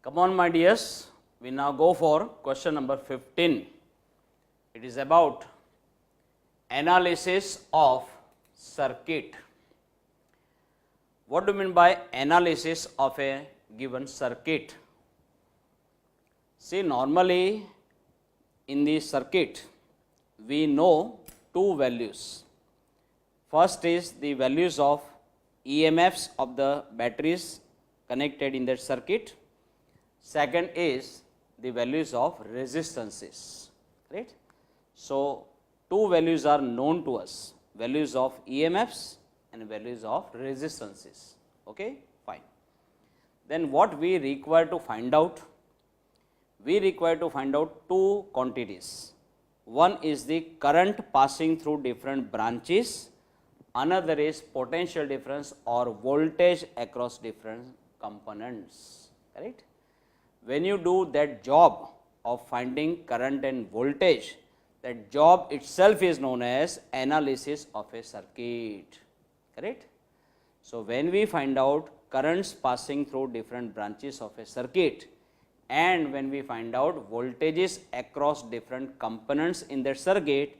Come on, my dears, we now go for question number 15. It is about analysis of circuit. What do you mean by analysis of a given circuit? See, normally in the circuit, we know two values. First is the values of EMFs of the batteries connected in that circuit. Second is the values of resistances, right? So, two values are known to us, values of EMFs and values of resistances, okay, fine. Then what we require to find out? We require to find out two quantities. One is the current passing through different branches, another is potential difference or voltage across different components, correct? When you do that job of finding current and voltage, that job itself is known as analysis of a circuit, correct? So, when we find out currents passing through different branches of a circuit and when we find out voltages across different components in that circuit,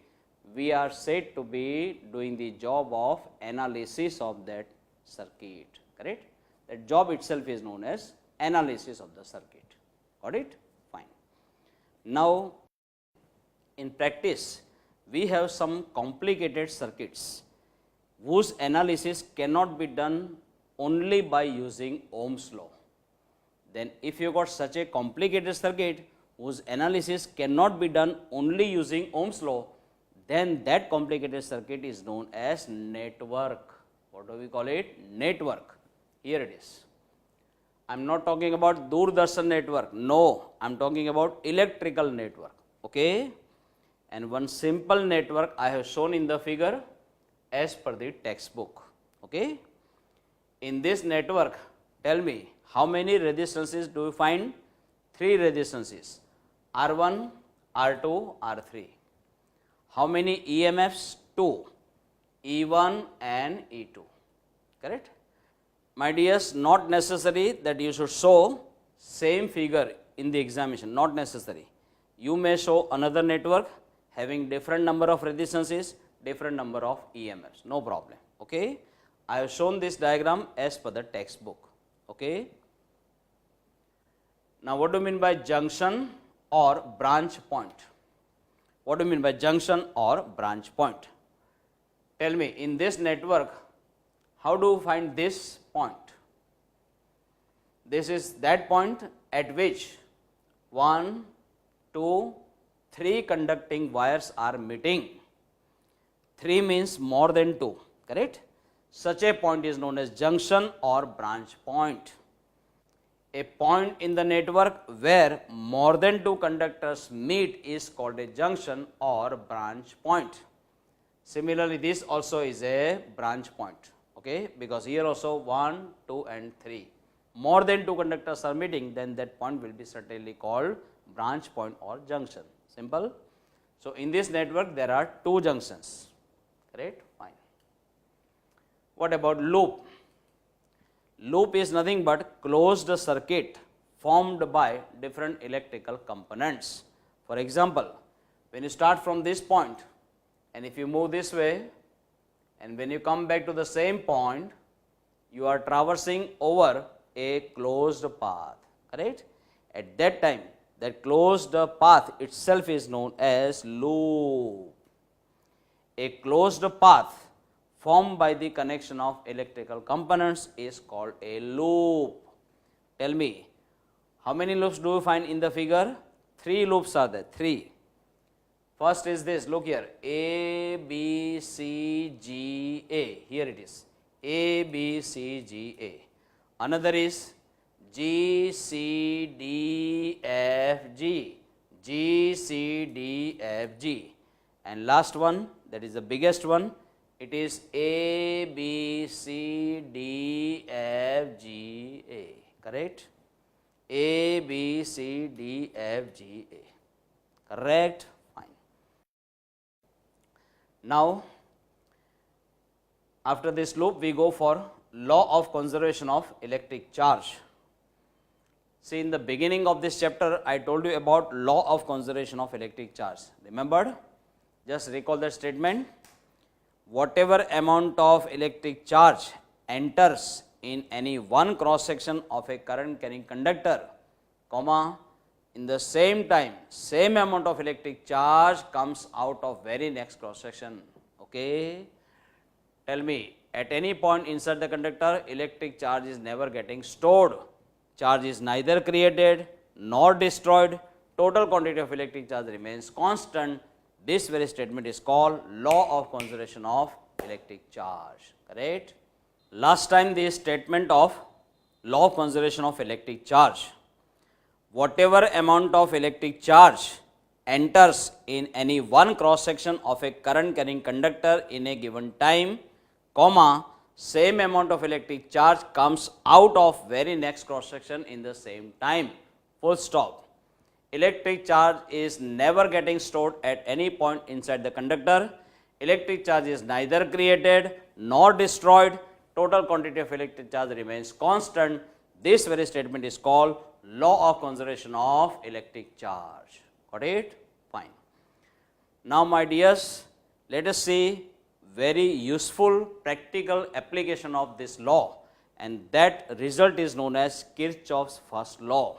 we are said to be doing the job of analysis of that circuit, correct? That job itself is known as analysis of the circuit. Got it? Fine. Now, in practice, we have some complicated circuits whose analysis cannot be done only by using Ohm's law. Then, if you got such a complicated circuit whose analysis cannot be done only using Ohm's law, then that complicated circuit is known as network. What do we call it? Network. Here it is. I am not talking about Doordarshan network, no, I am talking about electrical network, okay. And one simple network I have shown in the figure as per the textbook, okay. In this network, tell me how many resistances do you find? 3 resistances, R1, R2, R3. How many EMFs? 2, E1 and E2, correct. My dears, not necessary that you should show same figure in the examination, not necessary. You may show another network having different number of resistances, different number of EMFs, no problem, okay. I have shown this diagram as per the textbook, okay. Now, what do you mean by junction or branch point? What do you mean by junction or branch point? Tell me, in this network, how do you find this point? This is that point at which 1, 2, 3 conducting wires are meeting. 3 means more than 2, correct? Such a point is known as junction or branch point. A point in the network where more than 2 conductors meet is called a junction or branch point. Similarly, this also is a branch point. Okay, because here also 1, 2 and 3. More than 2 conductors are meeting, then that point will be certainly called branch point or junction. Simple. So, in this network there are 2 junctions, correct? Fine. What about loop? Loop is nothing but closed circuit formed by different electrical components. For example, when you start from this point and if you move this way, and when you come back to the same point, you are traversing over a closed path, correct? At that time, that closed path itself is known as loop. A closed path formed by the connection of electrical components is called a loop. Tell me, how many loops do you find in the figure? 3 loops are there, 3. First is this, look here, A, B, C, G, A, here it is, A, B, C, G, A. Another is G, C, D, F, G, G, C, D, F, G. And last one, that is the biggest one, it is A, B, C, D, F, G, A, correct? A, B, C, D, F, G, A, correct? Now, after this loop, we go for law of conservation of electric charge. See, in the beginning of this chapter, I told you about law of conservation of electric charge. Remembered? Just recall that statement. Whatever amount of electric charge enters in any one cross section of a current carrying conductor, comma, in the same time, same amount of electric charge comes out of very next cross section. Okay? Tell me, at any point inside the conductor, electric charge is never getting stored. Charge is neither created nor destroyed. Total quantity of electric charge remains constant. This very statement is called law of conservation of electric charge. Correct? Last time the statement of law of conservation of electric charge. Whatever amount of electric charge enters in any one cross section of a current carrying conductor in a given time, comma, same amount of electric charge comes out of very next cross section in the same time. Full stop. Electric charge is never getting stored at any point inside the conductor. Electric charge is neither created nor destroyed. Total quantity of electric charge remains constant. This very statement is called law of conservation of electric charge. Got it? Fine. Now, my dears, let us see very useful practical application of this law, and that result is known as Kirchhoff's first law.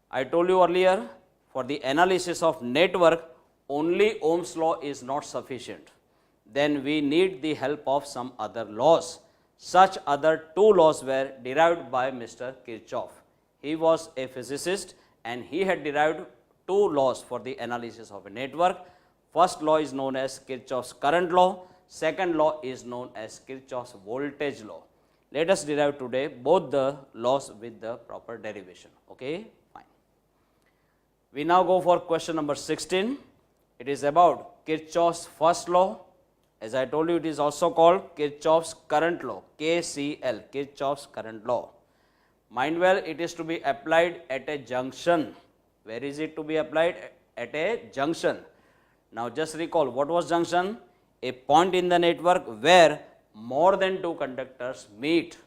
I told you earlier, for the analysis of network, only Ohm's law is not sufficient. Then we need the help of some other laws. Such other two laws were derived by Mr. Kirchhoff. He was a physicist and he had derived two laws for the analysis of a network. First law is known as Kirchhoff's current law. Second law is known as Kirchhoff's voltage law. Let us derive today both the laws with the proper derivation. Okay, fine. We now go for question number 16. It is about Kirchhoff's first law. As I told you, it is also called Kirchhoff's current law, KCL, Kirchhoff's current law. Mind well, it is to be applied at a junction. Where is it to be applied? At a junction. Now just recall, what was junction? A point in the network where more than two conductors meet.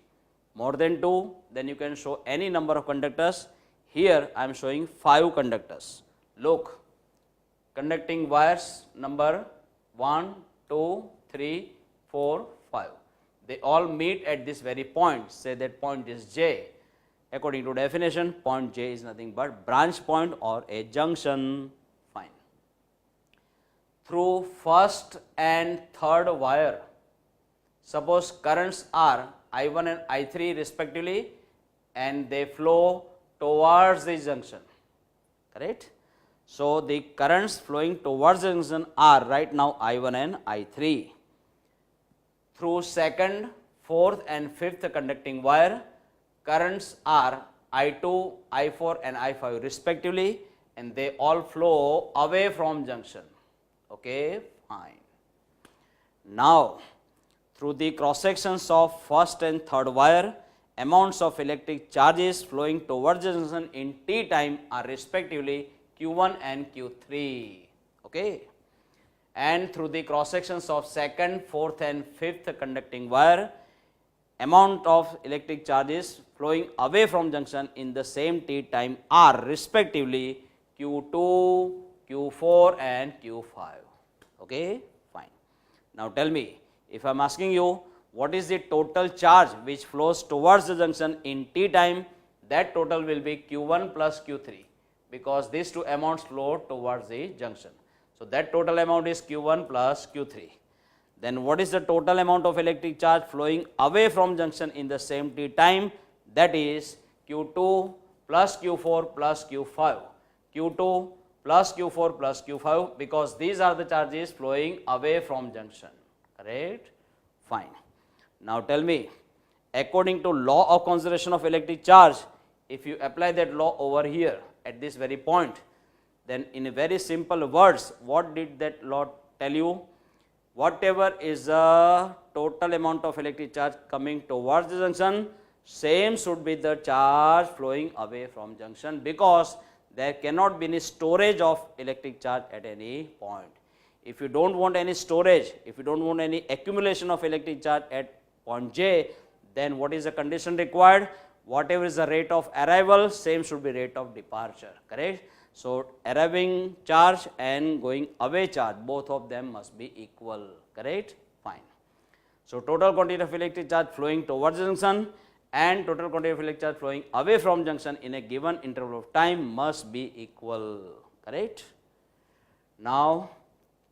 More than two, then you can show any number of conductors. Here I am showing 5 conductors. Look, conducting wires number 1, 2, 3, 4, 5. They all meet at this very point. Say that point is J. According to definition, point J is nothing but branch point or a junction. Fine. Through first and third wire, suppose currents are I1 and I3 respectively, and they flow towards the junction. Correct? So the currents flowing towards the junction are right now I1 and I3. Through second, fourth and fifth conducting wire, currents are I2, I4 and I5 respectively, and they all flow away from junction. Okay, fine. Now, through the cross sections of first and third wire, amounts of electric charges flowing towards the junction in T time are respectively Q1 and Q3. Okay. And through the cross sections of second, fourth and fifth conducting wire, amount of electric charges flowing away from junction in the same T time are respectively Q2, Q4 and Q5. Okay, fine. Now tell me, if I am asking you what is the total charge which flows towards the junction in T time, that total will be Q1 plus Q3, because these two amounts flow towards the junction. So that total amount is Q1 plus Q3. Then what is the total amount of electric charge flowing away from junction in the same T time? That is Q2 plus Q4 plus Q5. Q2 plus Q4 plus Q5, because these are the charges flowing away from junction. Correct? Fine. Now tell me, according to law of conservation of electric charge, if you apply that law over here at this very point, then in a very simple words, what did that law tell you? Whatever is the total amount of electric charge coming towards the junction, same should be the charge flowing away from junction, because there cannot be any storage of electric charge at any point. If you don't want any storage, if you don't want any accumulation of electric charge at point J, then what is the condition required? whatever is the rate of arrival, same should be rate of departure, correct? So, arriving charge and going away charge, both of them must be equal, correct? Fine. So, total quantity of electric charge flowing towards junction and total quantity of electric charge flowing away from junction in a given interval of time must be equal, correct? Now,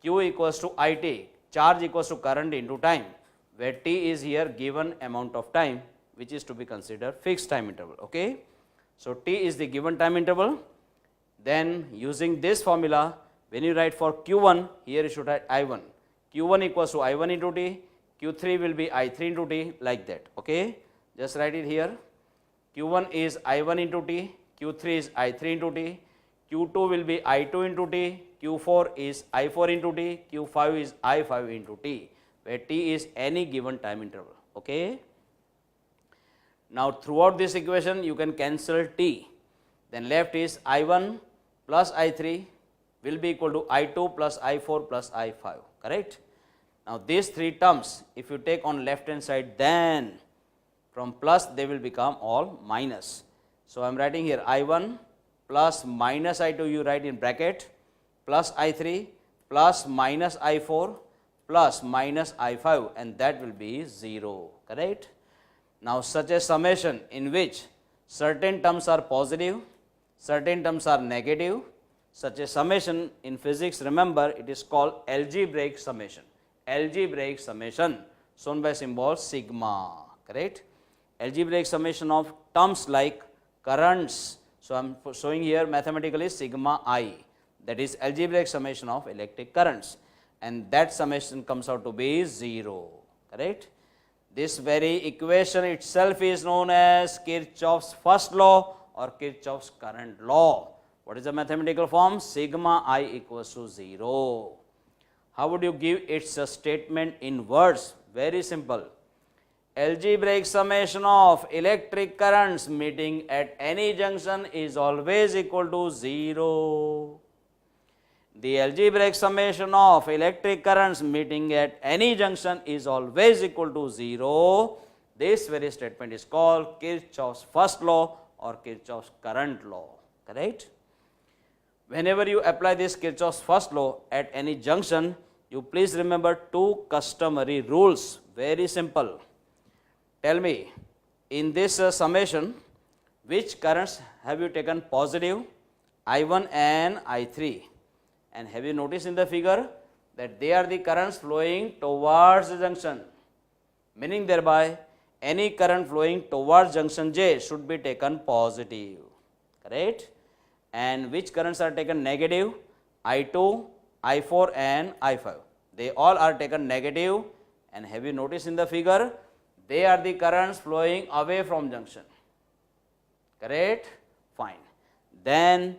Q equals to IT, charge equals to current into time, where T is here given amount of time, which is to be considered fixed time interval, okay? So, T is the given time interval. Then using this formula, when you write for Q1, here you should write I1. Q1 equals to I1 into T, Q3 will be I3 into T, like that, okay? Just write it here. Q1 is I1 into T, Q3 is I3 into T, Q2 will be I2 into T, Q4 is I4 into T, Q5 is I5 into T, where T is any given time interval, okay? Now, throughout this equation, you can cancel T. Then left is I1 plus I3 will be equal to I2 plus I4 plus I5, correct? Now, these three terms, if you take on left hand side, then from plus they will become all minus. So, I am writing here I1 plus minus I2, you write in bracket, plus I3 plus minus I4 plus minus I5, and that will be 0, correct? Now, such a summation in which certain terms are positive, certain terms are negative, such a summation in physics, remember, it is called algebraic summation. Algebraic summation shown by symbol sigma, correct? Algebraic summation of terms like currents. So, I am showing here mathematically sigma I, that is algebraic summation of electric currents, and that summation comes out to be 0, correct? This very equation itself is known as Kirchhoff's first law or Kirchhoff's current law. What is the mathematical form? Sigma I equals to 0. How would you give its statement in words? Very simple. Algebraic summation of electric currents meeting at any junction is always equal to 0. The algebraic summation of electric currents meeting at any junction is always equal to 0. This very statement is called Kirchhoff's first law or Kirchhoff's current law, correct? Whenever you apply this Kirchhoff's first law at any junction, you please remember two customary rules, very simple. Tell me, in this summation, which currents have you taken positive? I1 and I3. And have you noticed in the figure that they are the currents flowing towards the junction, meaning thereby any current flowing towards junction J should be taken positive, correct? And which currents are taken negative? I2, I4 and I5. They all are taken negative, and have you noticed in the figure, they are the currents flowing away from junction, correct? Fine. Then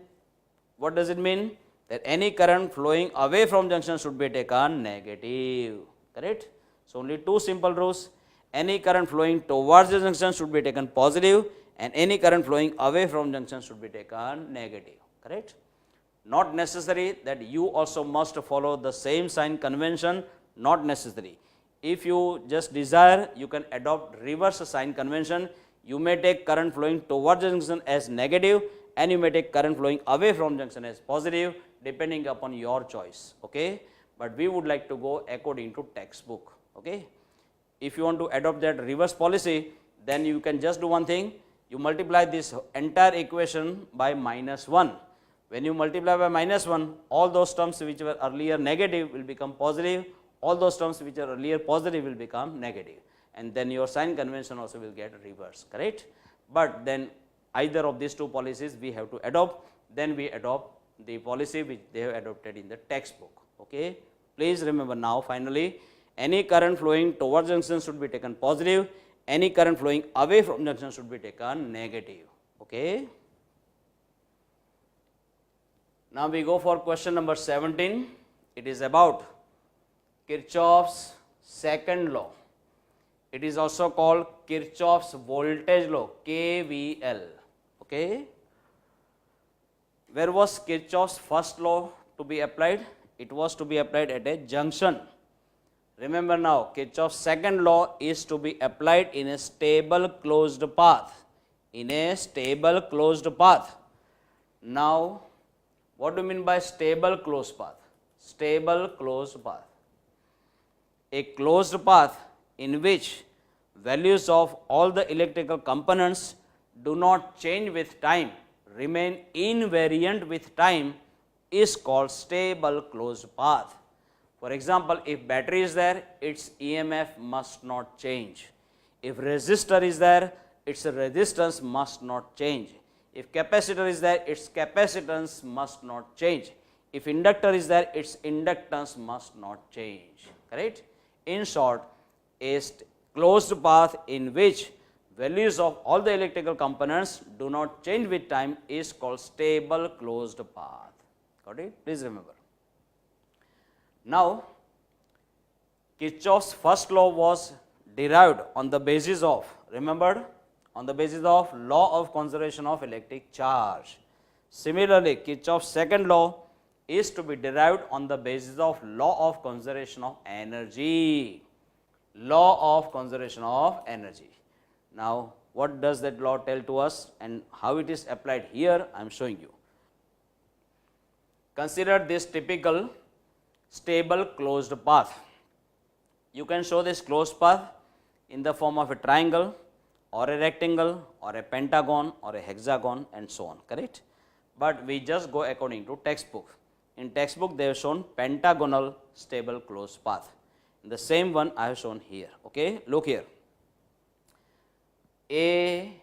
what does it mean? That any current flowing away from junction should be taken negative, correct? So, only two simple rules. Any current flowing towards the junction should be taken positive, and any current flowing away from junction should be taken negative, correct? Not necessary that you also must follow the same sign convention, not necessary. If you just desire, you can adopt reverse sign convention. You may take current flowing towards the junction as negative, and you may take current flowing away from junction as positive, depending upon your choice, okay? But we would like to go according to textbook, okay? If you want to adopt that reverse policy, then you can just do one thing, you multiply this entire equation by -1. When you multiply by -1, all those terms which were earlier negative will become positive, all those terms which are earlier positive will become negative, and then your sign convention also will get reversed, correct? But then either of these two policies we have to adopt, then we adopt the policy which they have adopted in the textbook, okay? Please remember now finally, any current flowing towards junction should be taken positive, any current flowing away from junction should be taken negative, okay? Now we go for question number 17. It is about Kirchhoff's second law. It is also called Kirchhoff's voltage law, KVL, okay? Where was Kirchhoff's first law to be applied? It was to be applied at a junction. Remember now, Kirchhoff's second law is to be applied in a stable closed path. in a stable closed path. Now, what do you mean by stable closed path? Stable closed path. A closed path in which values of all the electrical components do not change with time, remain invariant with time, is called stable closed path. For example, if battery is there, its EMF must not change. If resistor is there, its resistance must not change. If capacitor is there, its capacitance must not change. If inductor is there, its inductance must not change. Correct? In short, a closed path in which values of all the electrical components do not change with time is called stable closed path. Got it? Please remember. Now, Kirchhoff's first law was derived on the basis of, remembered, on the basis of law of conservation of electric charge. Similarly, Kirchhoff's second law is to be derived on the basis of law of conservation of energy. Law of conservation of energy. Now, what does that law tell to us and how it is applied here, I am showing you. Consider this typical stable closed path. You can show this closed path in the form of a triangle or a rectangle or a pentagon or a hexagon and so on, correct? But we just go according to textbook. In textbook they have shown pentagonal stable closed path. The same one I have shown here. Okay, look here. A,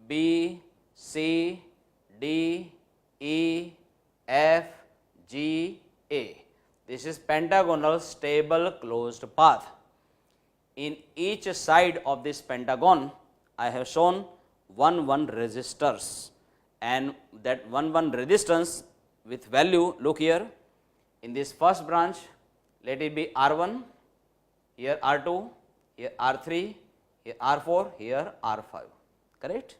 B, C, D, E, F, G, A. This is pentagonal stable closed path. In each side of this pentagon, I have shown 1 resistors, and that 1 resistance with value, look here, in this first branch, let it be R1, here R2, here R3, here R4, here R5, correct?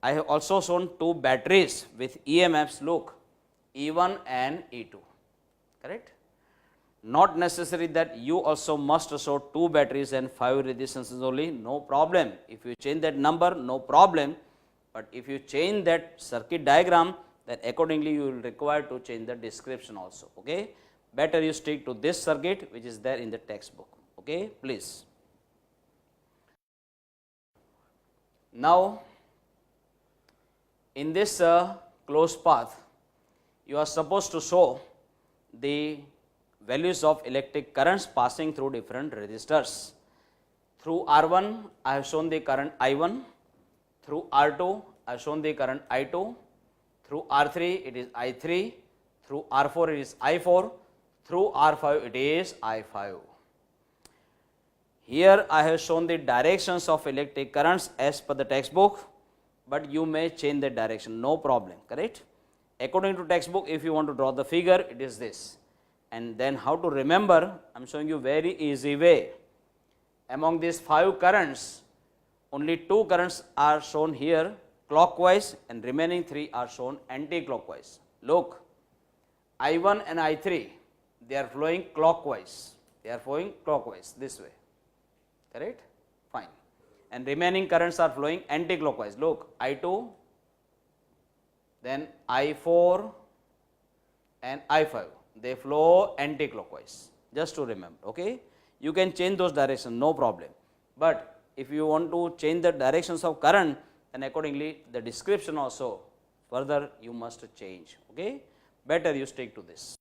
I have also shown 2 batteries with EMFs, look, E1 and E2, correct? Not necessary that you also must show 2 batteries and 5 resistances only, no problem. If you change that number, no problem, but if you change that circuit diagram, then accordingly you will require to change the description also, okay? Better you stick to this circuit which is there in the textbook, okay, please. Now, in this closed path, you are supposed to show the values of electric currents passing through different resistors. Through R1, I have shown the current I1. Through R2, I have shown the current I2. Through R3, it is I3. Through R4, it is I4. Through R5, it is I5. Here, I have shown the directions of electric currents as per the textbook, but you may change the direction, no problem, correct? According to textbook, if you want to draw the figure, it is this. And then how to remember, I am showing you very easy way. Among these 5 currents, only 2 currents are shown here clockwise and remaining 3 are shown anti-clockwise. Look, I1 and I3, they are flowing clockwise. They are flowing clockwise this way, correct? Fine. And remaining currents are flowing anti-clockwise. Look, I2, then I4 and I5. They flow anti-clockwise, just to remember, okay? You can change those directions, no problem. But if you want to change the directions of current, then accordingly the description also further you must change, okay? Better you stick to this.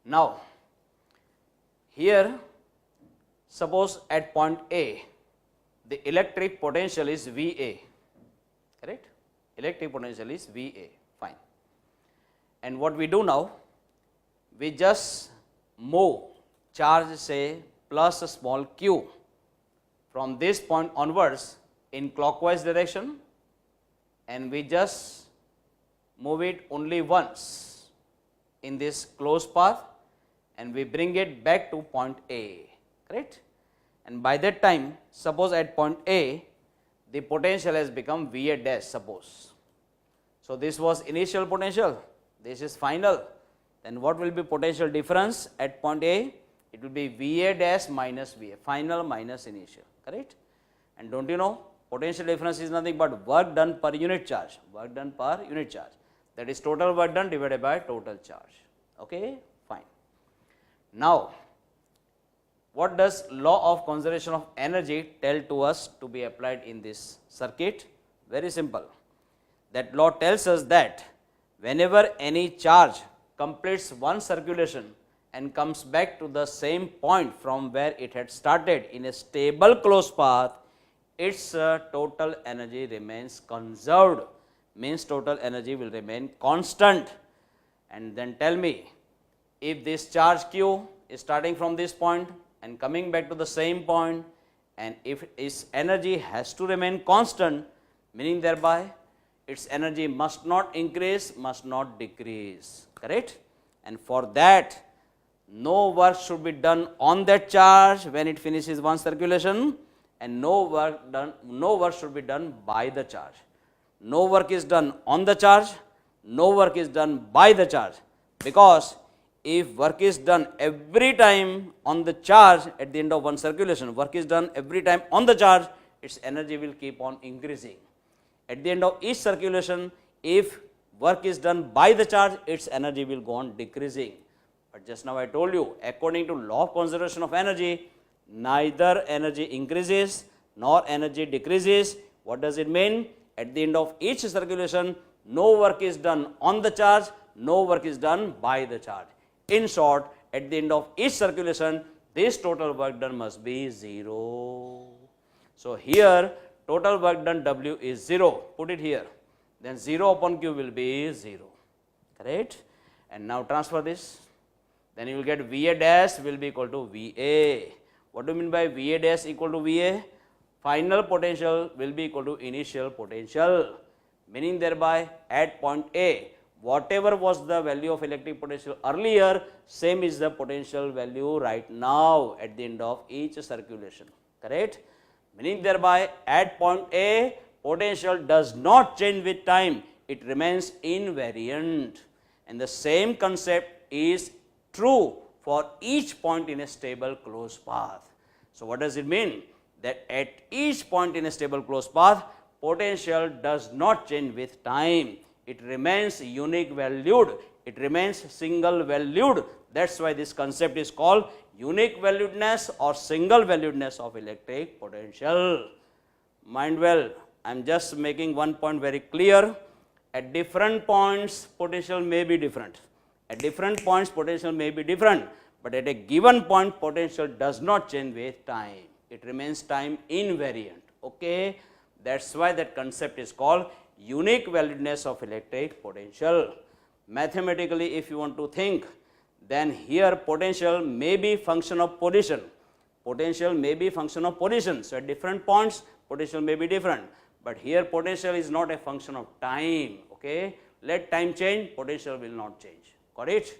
Now, here suppose at point A, the electric potential is VA, correct? Electric potential is VA, fine. And what we do now, we just move charge say plus a small q from this point onwards in clockwise direction, and we just move it only once in this closed path and we bring it back to point A, correct? And by that time, suppose at point A, the potential has become VA dash, suppose. So this was initial potential. This is final. Then what will be potential difference at point A? It will be VA dash minus VA, final minus initial, correct? And don't you know, potential difference is nothing but work done per unit charge, work done per unit charge. That is total work done divided by total charge. Okay, fine. Now, what does law of conservation of energy tell to us to be applied in this circuit? Very simple. That law tells us that whenever any charge completes one circulation and comes back to the same point from where it had started in a stable closed path, its total energy remains conserved, means total energy will remain constant. And then tell me, if this charge Q is starting from this point and coming back to the same point, and if its energy has to remain constant, meaning thereby its energy must not increase, must not decrease, correct? And for that, no work should be done on that charge when it finishes one circulation, and no work should be done by the charge. No work is done on the charge, no work is done by the charge, because if work is done every time on the charge at the end of one circulation, work is done every time on the charge, its energy will keep on increasing. At the end of each circulation, if work is done by the charge, its energy will go on decreasing. But just now I told you, according to law of conservation of energy, neither energy increases nor energy decreases. What does it mean? At the end of each circulation, no work is done on the charge, no work is done by the charge. In short, at the end of each circulation, this total work done must be 0. So here, total work done W is 0. Put it here. Then 0 upon Q will be 0. Correct? And now transfer this. Then you will get VA dash will be equal to VA. What do you mean by VA dash equal to VA? Final potential will be equal to initial potential. Meaning thereby at point A, whatever was the value of electric potential earlier, same is the potential value right now at the end of each circulation. Correct? Meaning thereby at point A, potential does not change with time, it remains invariant. And the same concept is true for each point in a stable closed path. So what does it mean? That at each point in a stable closed path, potential does not change with time. It remains unique valued, it remains single valued. That's why this concept is called unique valuedness or single valuedness of electric potential. Mind well, I am just making one point very clear. At different points, potential may be different. At different points, potential may be different. But at a given point, potential does not change with time. It remains time invariant. Okay? That's why that concept is called unique valuedness of electric potential. Mathematically, if you want to think, then here potential may be function of position. Potential may be function of position. So at different points, potential may be different. But here potential is not a function of time. Okay? Let time change, potential will not change. Got it?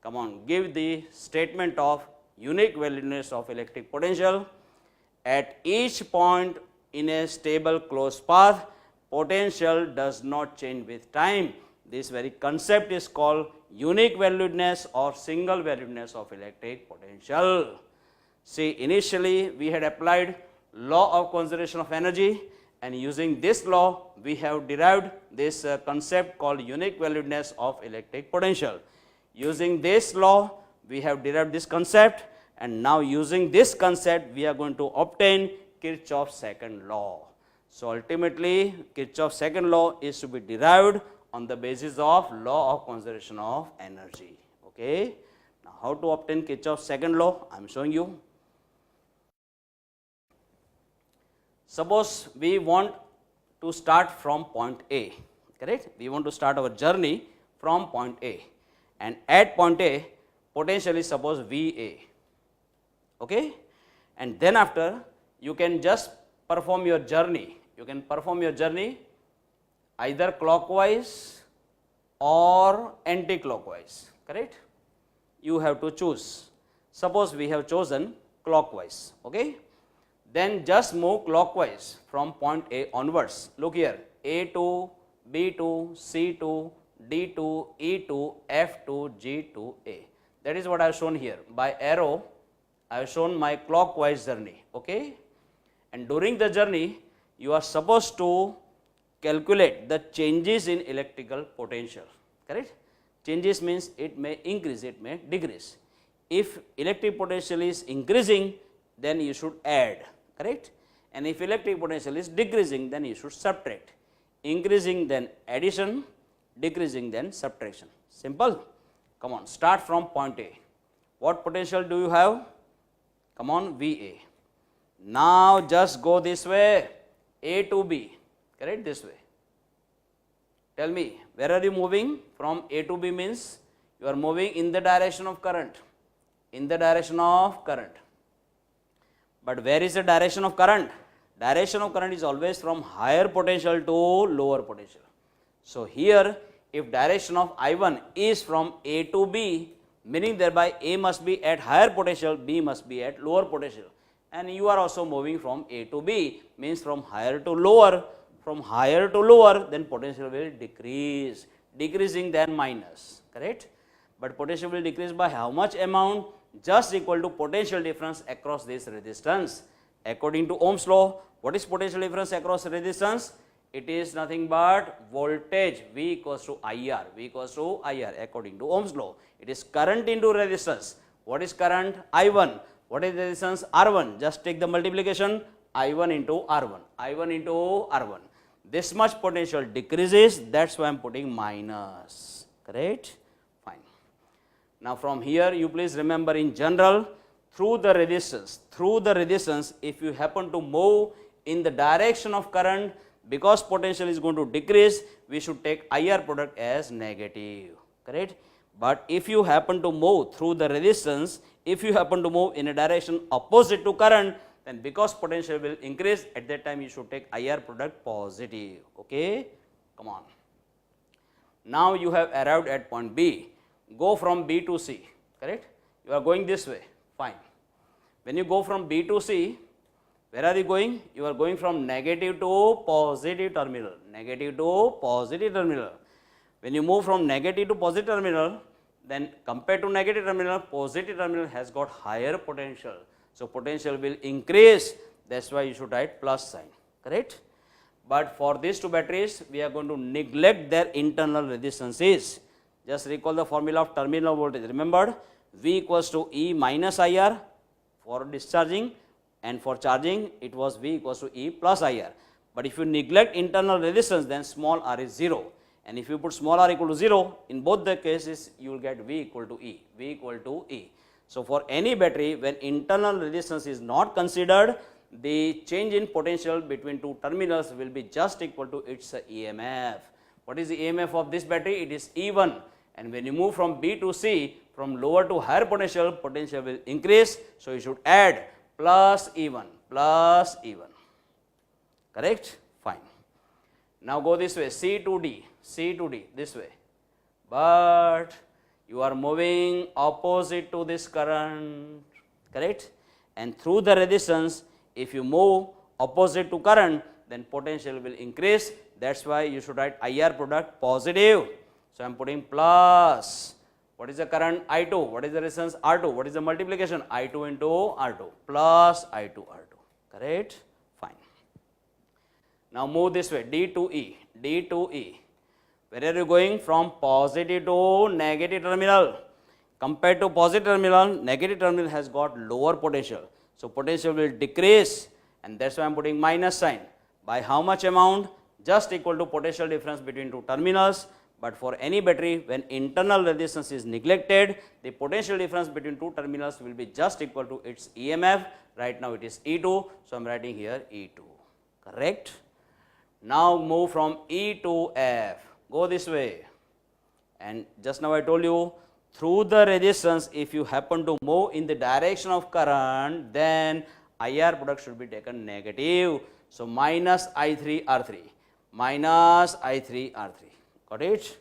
Come on, give the statement of unique valuedness of electric potential. At each point in a stable closed path, potential does not change with time. This very concept is called unique valuedness or single valuedness of electric potential. See, initially we had applied law of conservation of energy, and using this law we have derived this concept called unique valuedness of electric potential. Using this law we have derived this concept, and now using this concept we are going to obtain Kirchhoff's second law. So ultimately Kirchhoff's second law is to be derived on the basis of law of conservation of energy. Okay? Now how to obtain Kirchhoff's second law? I am showing you. Suppose we want to start from point A, correct? We want to start our journey from point A, and at point A potential is suppose VA. Okay? And then after you can just perform your journey. You can perform your journey either clockwise or anti-clockwise, correct? You have to choose. Suppose we have chosen clockwise, okay? Then just move clockwise from point A onwards. Look here, A2, B2, C2, D2, E2, F2, G2, A. That is what I have shown here. By arrow, I have shown my clockwise journey, okay? And during the journey, you are supposed to calculate the changes in electrical potential, correct? Changes means it may increase, it may decrease. If electric potential is increasing, then you should add, correct? And if electric potential is decreasing, then you should subtract. Increasing, then addition, decreasing, then subtraction. Simple. Come on, start from point A. What potential do you have? Come on, VA. Now just go this way, A to B, correct? This way. Tell me, where are you moving? From A to B means you are moving in the direction of current. In the direction of current. But where is the direction of current? Direction of current is always from higher potential to lower potential. So here, if direction of I1 is from A to B, meaning thereby A must be at higher potential, B must be at lower potential. And you are also moving from A to B, means from higher to lower. From higher to lower, then potential will decrease. Decreasing, then minus, correct? But potential will decrease by how much amount? Just equal to potential difference across this resistance. According to Ohm's law, what is potential difference across resistance? It is nothing but voltage V equals to IR. V equals to IR according to Ohm's law. It is current into resistance. What is current? I1. What is resistance? R1. Just take the multiplication. I1 into R1. I1 into R1. This much potential decreases. That's why I am putting minus. Correct? Fine. Now from here you please remember in general, through the resistance, if you happen to move in the direction of current, because potential is going to decrease, we should take IR product as negative, correct? But if you happen to move through the resistance, if you happen to move in a direction opposite to current, then because potential will increase, at that time you should take IR product positive, okay? Come on. Now you have arrived at point B. Go from B to C, correct? You are going this way, fine. When you go from B to C, where are you going? You are going from negative to positive terminal, negative to positive terminal. When you move from negative to positive terminal, then compared to negative terminal, positive terminal has got higher potential. So potential will increase, that's why you should write plus sign, correct? But for these two batteries, we are going to neglect their internal resistances. Just recall the formula of terminal voltage. Remember, V equals to E minus IR for discharging, and for charging it was V equals to E plus IR. But if you neglect internal resistance, then small r is 0. And if you put small r equal to 0, in both the cases you will get V equal to E, V equal to E. So for any battery, when internal resistance is not considered, the change in potential between two terminals will be just equal to its EMF. What is the EMF of this battery? It is E1. And when you move from B to C, from lower to higher potential, potential will increase. So you should add plus E1, correct? Fine. Now go this way, C to D, this way. But you are moving opposite to this current, correct? And through the resistance, if you move opposite to current, then potential will increase. That's why you should write IR product positive. So I am putting plus. What is the current? I2. What is the resistance? R2. What is the multiplication? I2 into R2 plus I2 R2. Correct? Fine. Now move this way, D to E. D to E. Where are you going? From positive to negative terminal. Compared to positive terminal, negative terminal has got lower potential. So potential will decrease, and that's why I am putting minus sign. By how much amount? Just equal to potential difference between two terminals. But for any battery, when internal resistance is neglected, the potential difference between two terminals will be just equal to its EMF. Right now it is E2, so I am writing here E2, correct? Now move from E to F, go this way. And just now I told you, through the resistance, if you happen to move in the direction of current, then IR product should be taken negative. So minus I3 R3, minus I3 R3. Got it?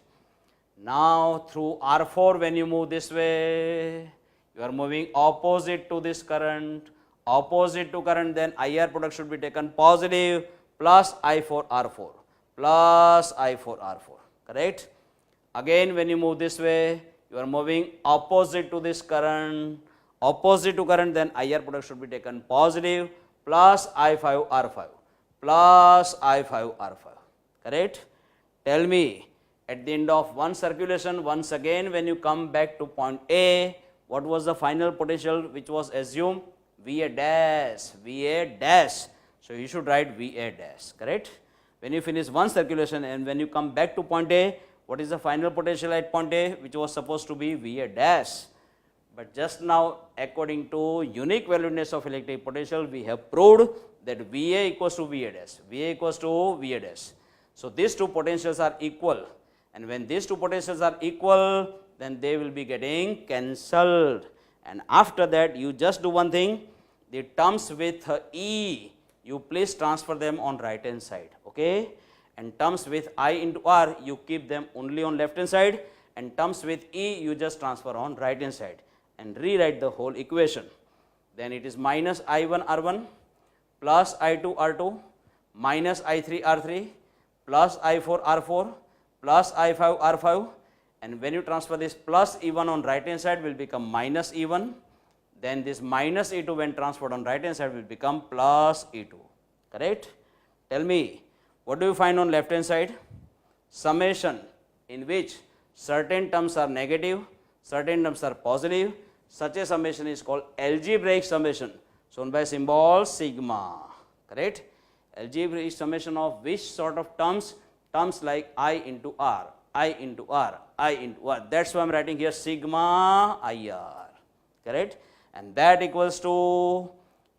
Now through R4, when you move this way, you are moving opposite to this current, opposite to current, then IR product should be taken positive, plus I4 R4, plus I4 R4, correct? Again when you move this way, you are moving opposite to this current, opposite to current, then IR product should be taken positive, plus I5 R5, plus I5 R5, correct? Tell me, at the end of one circulation, once again when you come back to point A, what was the final potential which was assumed? VA dash, VA dash. So you should write VA dash, correct? When you finish one circulation and when you come back to point A, what is the final potential at point A which was supposed to be VA dash? But just now, according to unique valuedness of electric potential, we have proved that VA equals to VA dash, VA equals to VA dash. So these two potentials are equal, and when these two potentials are equal, then they will be getting cancelled. And after that, you just do one thing, the terms with E, you please transfer them on right hand side, okay? And terms with I into R, you keep them only on left hand side, and terms with E, you just transfer on right hand side and rewrite the whole equation. Then it is minus I1 R1 plus I2 R2 minus I3 R3 plus I4 R4 plus I5 R5, and when you transfer this plus E1 on right hand side will become minus E1, then this minus E2 when transferred on right hand side will become plus E2, correct? Tell me, what do you find on left hand side? Summation in which certain terms are negative, certain terms are positive. Such a summation is called algebraic summation, shown by symbol sigma, correct? Algebraic summation of which sort of terms? Terms like I into R, I into R, I into R. That's why I am writing here sigma IR, correct? And that equals to,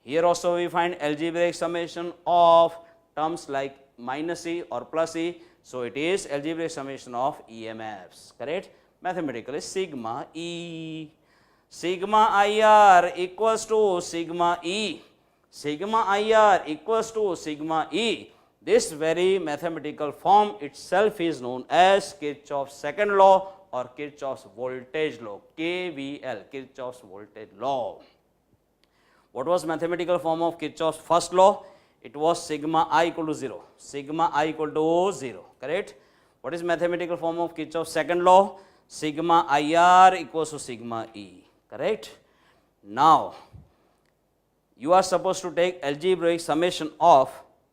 here also we find algebraic summation of terms like minus E or plus E. So it is algebraic summation of EMFs, correct? Mathematically sigma E. Sigma IR equals to sigma E. Sigma IR equals to sigma E. This very mathematical form itself is known as Kirchhoff's second law or Kirchhoff's voltage law, KVL, Kirchhoff's voltage law. What was mathematical form of Kirchhoff's first law? It was sigma I equal to 0, sigma I equal to 0, correct? What is mathematical form of Kirchhoff's second law? Sigma IR equals to sigma E, correct? Now, you are supposed to take algebraic summation of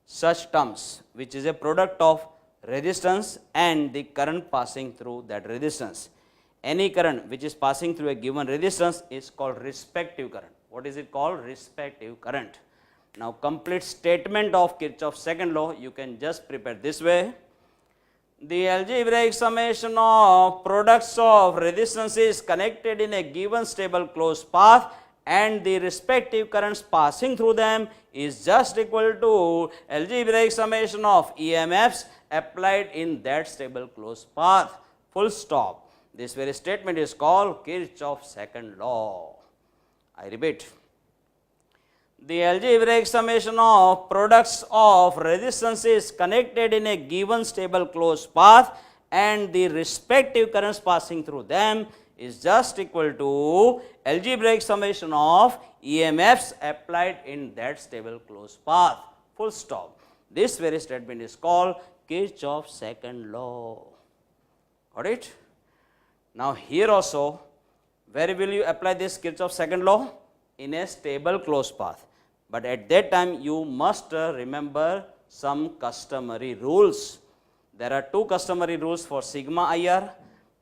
such terms which is a product of resistance and the current passing through that resistance. Any current which is passing through a given resistance is called respective current. What is it called? Respective current. Now, complete statement of Kirchhoff's second law you can just prepare this way. The algebraic summation of products of resistances connected in a given stable closed path and the respective currents passing through them is just equal to algebraic summation of EMFs applied in that stable closed path. Full stop. This very statement is called Kirchhoff's second law. I repeat. The algebraic summation of products of resistances connected in a given stable closed path and the respective currents passing through them is just equal to algebraic summation of EMFs applied in that stable closed path. Full stop. This very statement is called Kirchhoff's second law. Got it? Now here also, where will you apply this Kirchhoff's second law? In a stable closed path. But at that time you must remember some customary rules. There are two customary rules for sigma IR,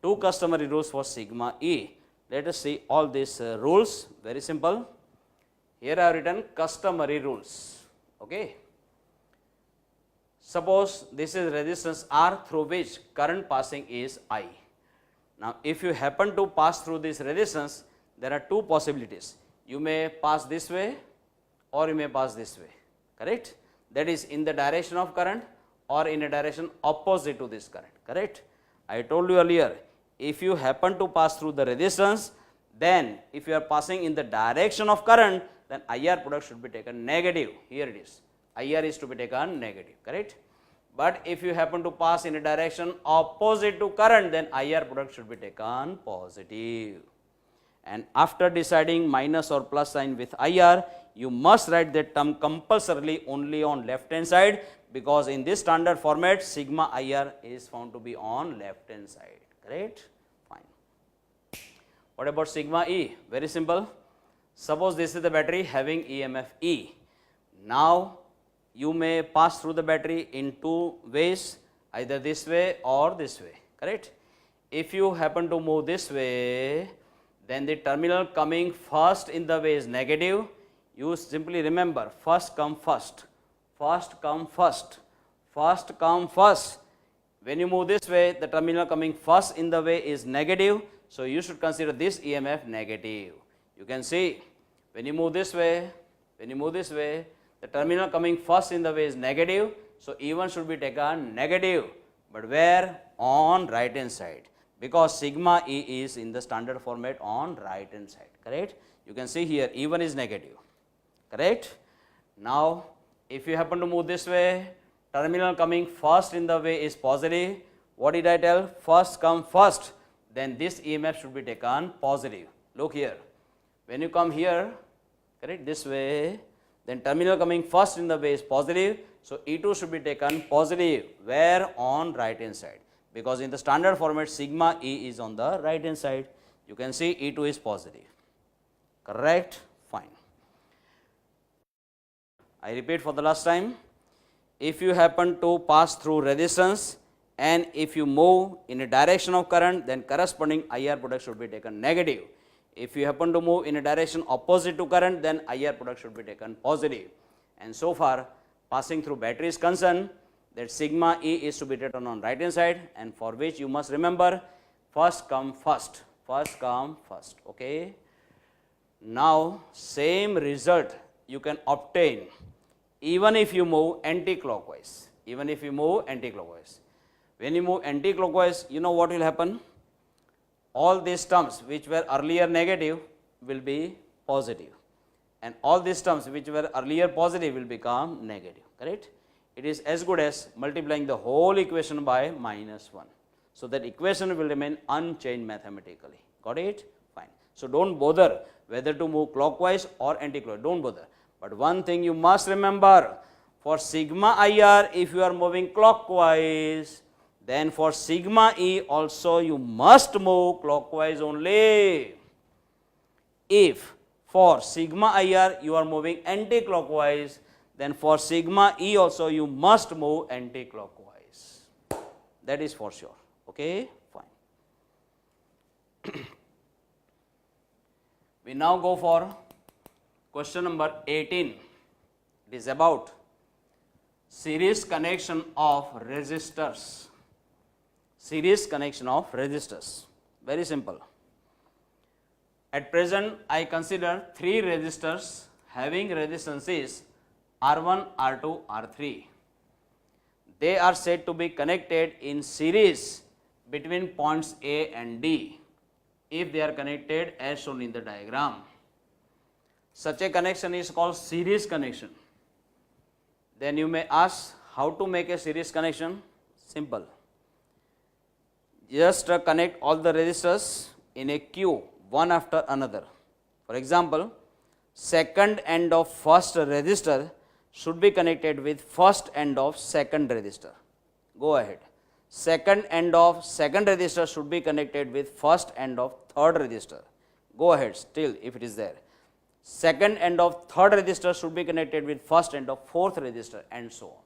two customary rules for sigma E. Let us see all these rules. Very simple. Here I have written customary rules. Okay. Suppose this is resistance R through which current passing is I. Now, if you happen to pass through this resistance, there are two possibilities. You may pass this way or you may pass this way, correct? That is in the direction of current or in a direction opposite to this current, correct? I told you earlier, if you happen to pass through the resistance, then if you are passing in the direction of current, then IR product should be taken negative. Here it is. IR is to be taken negative, correct? But if you happen to pass in a direction opposite to current, then IR product should be taken positive. And after deciding minus or plus sign with IR, you must write that term compulsorily only on left hand side, because in this standard format sigma IR is found to be on left hand side, correct? Fine. What about sigma E? Very simple. Suppose this is the battery having EMF E. Now you may pass through the battery in two ways, either this way or this way, correct? If you happen to move this way, then the terminal coming first in the way is negative. You simply remember, first come first, first come first, first come first. When you move this way, the terminal coming first in the way is negative, so you should consider this EMF negative. You can see, when you move this way, the terminal coming first in the way is negative, so E1 should be taken negative, but where? On right hand side, because sigma E is in the standard format on right hand side, correct? You can see here E1 is negative, correct? Now, if you happen to move this way, terminal coming first in the way is positive. What did I tell? First come first, then this EMF should be taken positive. Look here, when you come here, correct, this way, then terminal coming first in the way is positive, so E2 should be taken positive. Where? On right hand side, because in the standard format sigma E is on the right hand side. You can see E2 is positive, correct? Fine. I repeat for the last time, if you happen to pass through resistance and if you move in a direction of current, then corresponding IR product should be taken negative. If you happen to move in a direction opposite to current, then IR product should be taken positive. And so far, passing through battery is concerned, that sigma E is to be written on right hand side, and for which you must remember, first come first, first come first, okay? Now, same result you can obtain even if you move anti-clockwise, even if you move anti-clockwise. When you move anti-clockwise, you know what will happen? All these terms which were earlier negative will be positive, and all these terms which were earlier positive will become negative, correct? It is as good as multiplying the whole equation by -1. So that equation will remain unchanged mathematically. Got it? Fine. So don't bother whether to move clockwise or anti-clockwise, don't bother. But one thing you must remember, for sigma IR, if you are moving clockwise, then for sigma E also you must move clockwise only. If for sigma IR you are moving anti-clockwise, then for sigma E also you must move anti-clockwise. That is for sure. Okay, fine. We now go for question number 18. It is about series connection of resistors. Series connection of resistors. Very simple. At present, I consider three resistors having resistances R1, R2, R3. They are said to be connected in series between points A and D if they are connected as shown in the diagram. Such a connection is called series connection. Then you may ask, how to make a series connection? Simple. Just connect all the resistors in a queue, one after another. For example, second end of first resistor should be connected with first end of second resistor. Go ahead. Second end of second resistor should be connected with first end of third resistor. Go ahead, still if it is there. Second end of third resistor should be connected with first end of fourth resistor, and so on.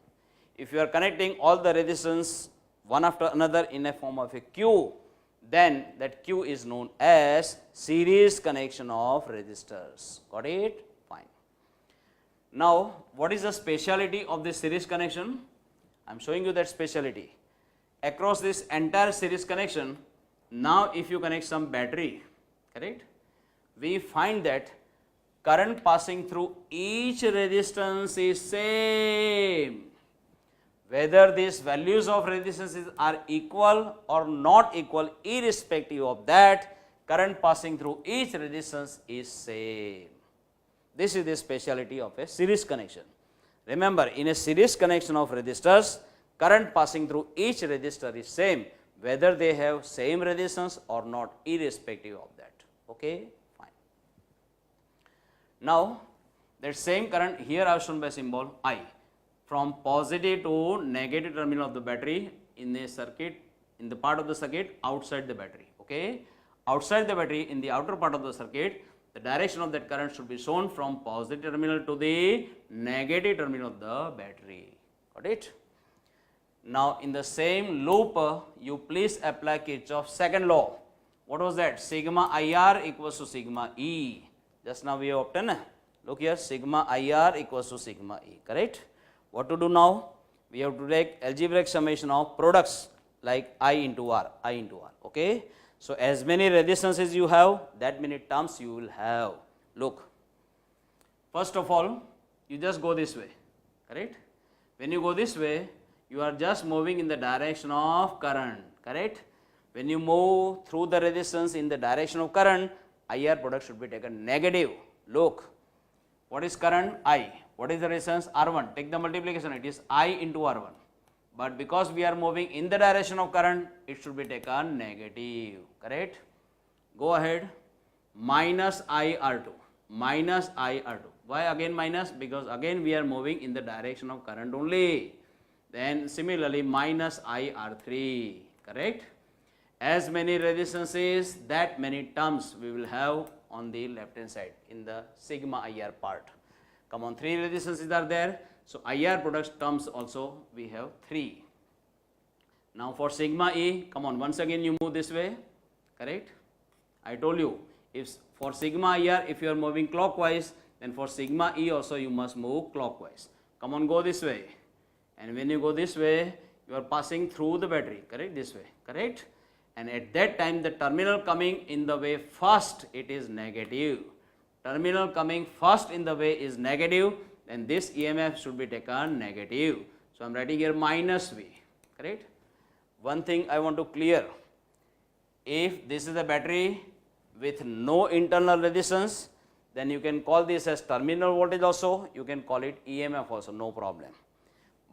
If you are connecting all the resistance one after another in a form of a queue, then that queue is known as series connection of resistors. Got it? Fine. Now, what is the speciality of this series connection? I am showing you that speciality. Across this entire series connection, now if you connect some battery, correct, we find that current passing through each resistance is same. Whether these values of resistances are equal or not equal, irrespective of that, current passing through each resistance is same. This is the speciality of a series connection. Remember, in a series connection of resistors, current passing through each resistor is same, whether they have same resistance or not, irrespective of that. Okay, fine. Now, that same current here I have shown by symbol I, from positive to negative terminal of the battery in a circuit, in the part of the circuit outside the battery. Okay, outside the battery, in the outer part of the circuit, the direction of that current should be shown from positive terminal to the negative terminal of the battery. Got it? Now, in the same loop, you please apply Kirchhoff's second law. What was that? Sigma IR equals to sigma E. Just now we have obtained. Look here, sigma IR equals to sigma E. Correct? What to do now? We have to take algebraic summation of products like I into R, I into R. Okay? So, as many resistances you have, that many terms you will have. Look, first of all, you just go this way. Correct? When you go this way, you are just moving in the direction of current. Correct? When you move through the resistance in the direction of current, IR product should be taken negative. Look, what is current? I. What is the resistance? R1. Take the multiplication, it is I into R1. But because we are moving in the direction of current, it should be taken negative. Correct? Go ahead. Minus IR2. Minus IR2. Why again minus? Because again we are moving in the direction of current only. Then similarly minus IR3. Correct? As many resistances, that many terms we will have on the left hand side in the sigma IR part. Come on, 3 resistances are there. So, IR products terms also we have 3. Now, for sigma E, come on, once again you move this way. Correct? I told you, if for sigma IR, if you are moving clockwise, then for sigma E also you must move clockwise. Come on, go this way. And when you go this way, you are passing through the battery. Correct? This way. Correct? And at that time, the terminal coming in the way first, it is negative. Terminal coming first in the way is negative, then this EMF should be taken negative. So, I am writing here minus V. Correct? One thing I want to clear. If this is a battery with no internal resistance, then you can call this as terminal voltage also, you can call it EMF also, no problem.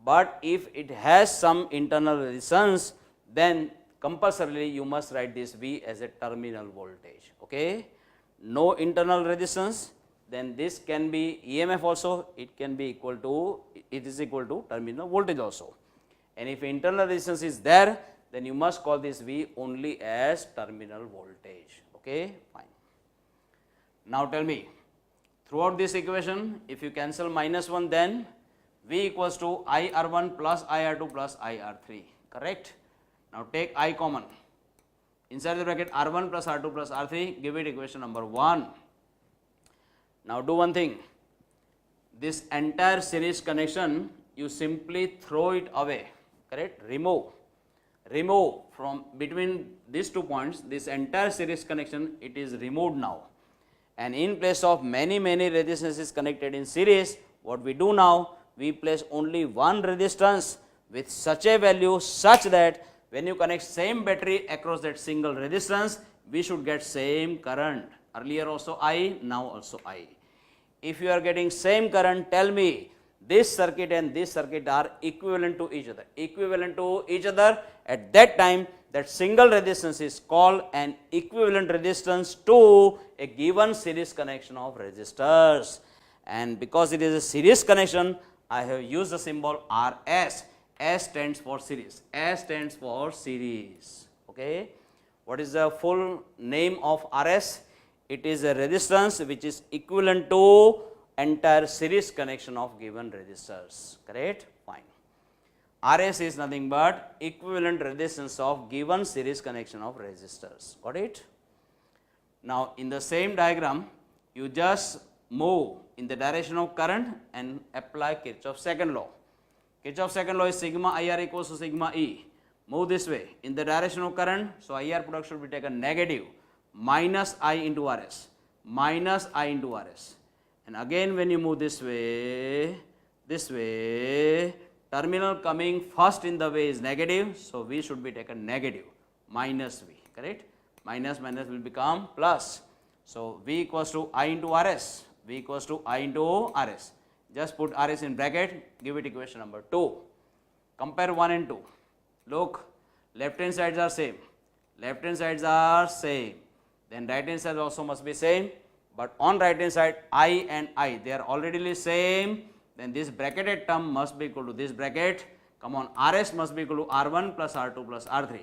But if it has some internal resistance, then compulsorily you must write this V as a terminal voltage. Okay? No internal resistance, then this can be EMF also, it can be equal to, it is equal to terminal voltage also. And if internal resistance is there, then you must call this V only as terminal voltage. Okay? Fine. Now tell me, throughout this equation, if you cancel minus 1, then V equals to IR1 plus IR2 plus IR3. Correct? Now take I common. Inside the bracket R1 plus R2 plus R3, give it equation number 1. Now do one thing. This entire series connection, you simply throw it away. Correct? Remove. Remove from between these 2 points, this entire series connection, it is removed now. And in place of many resistances connected in series, what we do now, we place only one resistance with such a value such that when you connect same battery across that single resistance, we should get same current. Earlier also I, now also I. If you are getting same current, tell me this circuit and this circuit are equivalent to each other. Equivalent to each other, at that time that single resistance is called an equivalent resistance to a given series connection of resistors. And because it is a series connection, I have used the symbol RS. S stands for series. S stands for series. Okay. What is the full name of RS? It is a resistance which is equivalent to entire series connection of given resistors. Correct? Fine. RS is nothing but equivalent resistance of given series connection of resistors. Got it? Now, in the same diagram, you just move in the direction of current and apply Kirchhoff's second law. Kirchhoff's second law is sigma IR equals to sigma E. Move this way in the direction of current, so IR product should be taken negative, minus I into RS, minus I into RS. And again when you move this way, terminal coming first in the way is negative, so V should be taken negative, minus V, correct? Minus will become plus. So V equals to I into RS, V equals to I into RS. Just put RS in bracket, give it equation number 2. Compare 1 and 2. Look, left hand sides are same. Left hand sides are same. Then right hand side also must be same. But on right hand side, I and I, they are already same. Then this bracketed term must be equal to this bracket. Come on, RS must be equal to R1 plus R2 plus R3.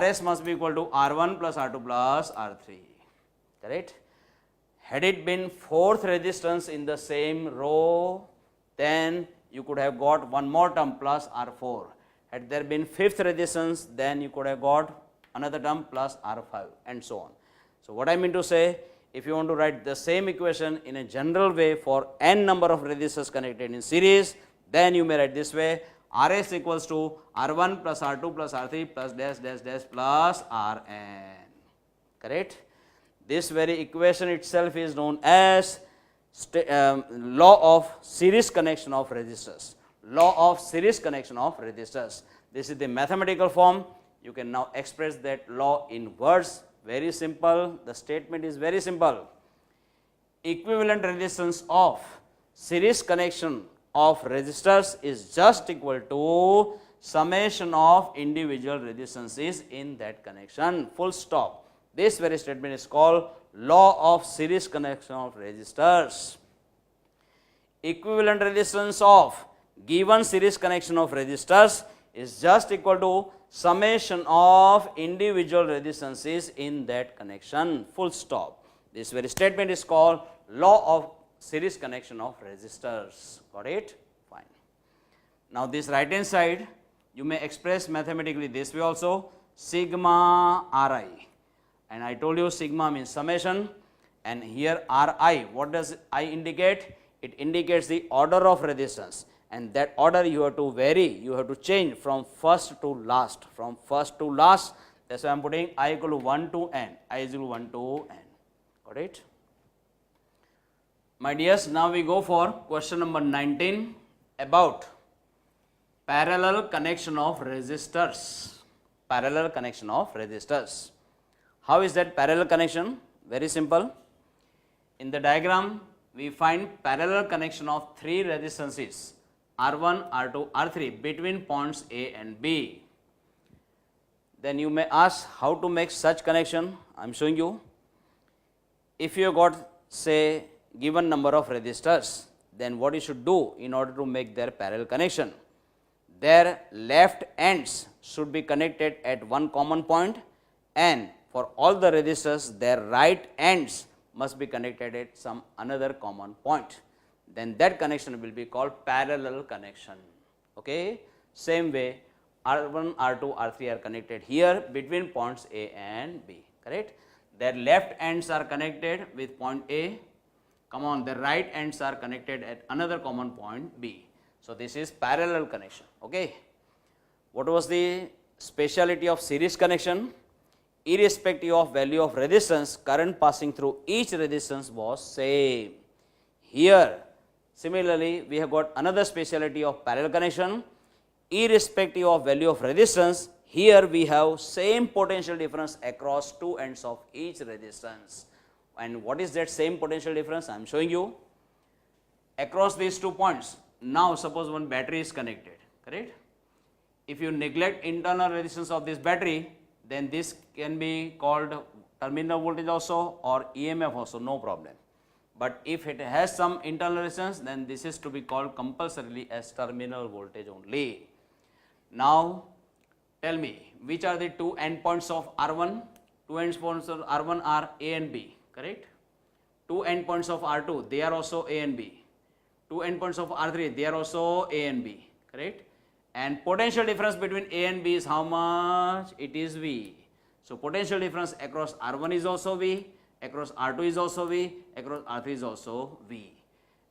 RS must be equal to R1 plus R2 plus R3. Correct? Had it been fourth resistance in the same row, then you could have got one more term plus R4. Had there been fifth resistance, then you could have got another term plus R5 and so on. So, what I mean to say, if you want to write the same equation in a general way for n number of resistors connected in series, then you may write this way: Rs equals to R1 plus R2 plus R3 plus dash dash dash plus Rn. Correct? This very equation itself is known as law of series connection of resistors. Law of series connection of resistors. This is the mathematical form. You can now express that law in words. Very simple. The statement is very simple. Equivalent resistance of series connection of resistors is just equal to summation of individual resistances in that connection. Full stop. This very statement is called law of series connection of resistors. Equivalent resistance of given series connection of resistors is just equal to summation of individual resistances in that connection. Full stop. This very statement is called law of series connection of resistors. Got it? Fine. Now, this right hand side you may express mathematically this way also: sigma Ri. And I told you sigma means summation, and here Ri, what does I indicate? It indicates the order of resistance, and that order you have to vary, you have to change from first to last, from first to last. That is why I am putting I equal to 1 to n, I is equal to 1 to n. Got it? My dears, now we go for question number 19 about parallel connection of resistors. Parallel connection of resistors. How is that parallel connection? Very simple. In the diagram, we find parallel connection of three resistances R1, R2, R3 between points A and B. Then you may ask how to make such connection. I am showing you. If you got, say, given number of resistors, then what you should do in order to make their parallel connection? Their left ends should be connected at one common point, and for all the resistors, their right ends must be connected at some another common point. Then that connection will be called parallel connection. Okay? Same way, R1, R2, R3 are connected here between points A and B. Correct? Their left ends are connected with point A. Come on, their right ends are connected at another common point B. So, this is parallel connection. Okay? What was the speciality of series connection? Irrespective of value of resistance, current passing through each resistance was same. Here, similarly, we have got another speciality of parallel connection. Irrespective of value of resistance, here we have same potential difference across two ends of each resistance. And what is that same potential difference? I am showing you. Across these 2 points, now suppose one battery is connected, correct? If you neglect internal resistance of this battery, then this can be called terminal voltage also or EMF also, no problem. But if it has some internal resistance, then this is to be called compulsorily as terminal voltage only. Now, tell me, which are the two endpoints of R1? Two endpoints of R1 are A and B, correct? Two endpoints of R2, they are also A and B. Two endpoints of R3, they are also A and B, correct? And potential difference between A and B is how much? It is V. So, potential difference across R1 is also V, across R2 is also V, across R3 is also V.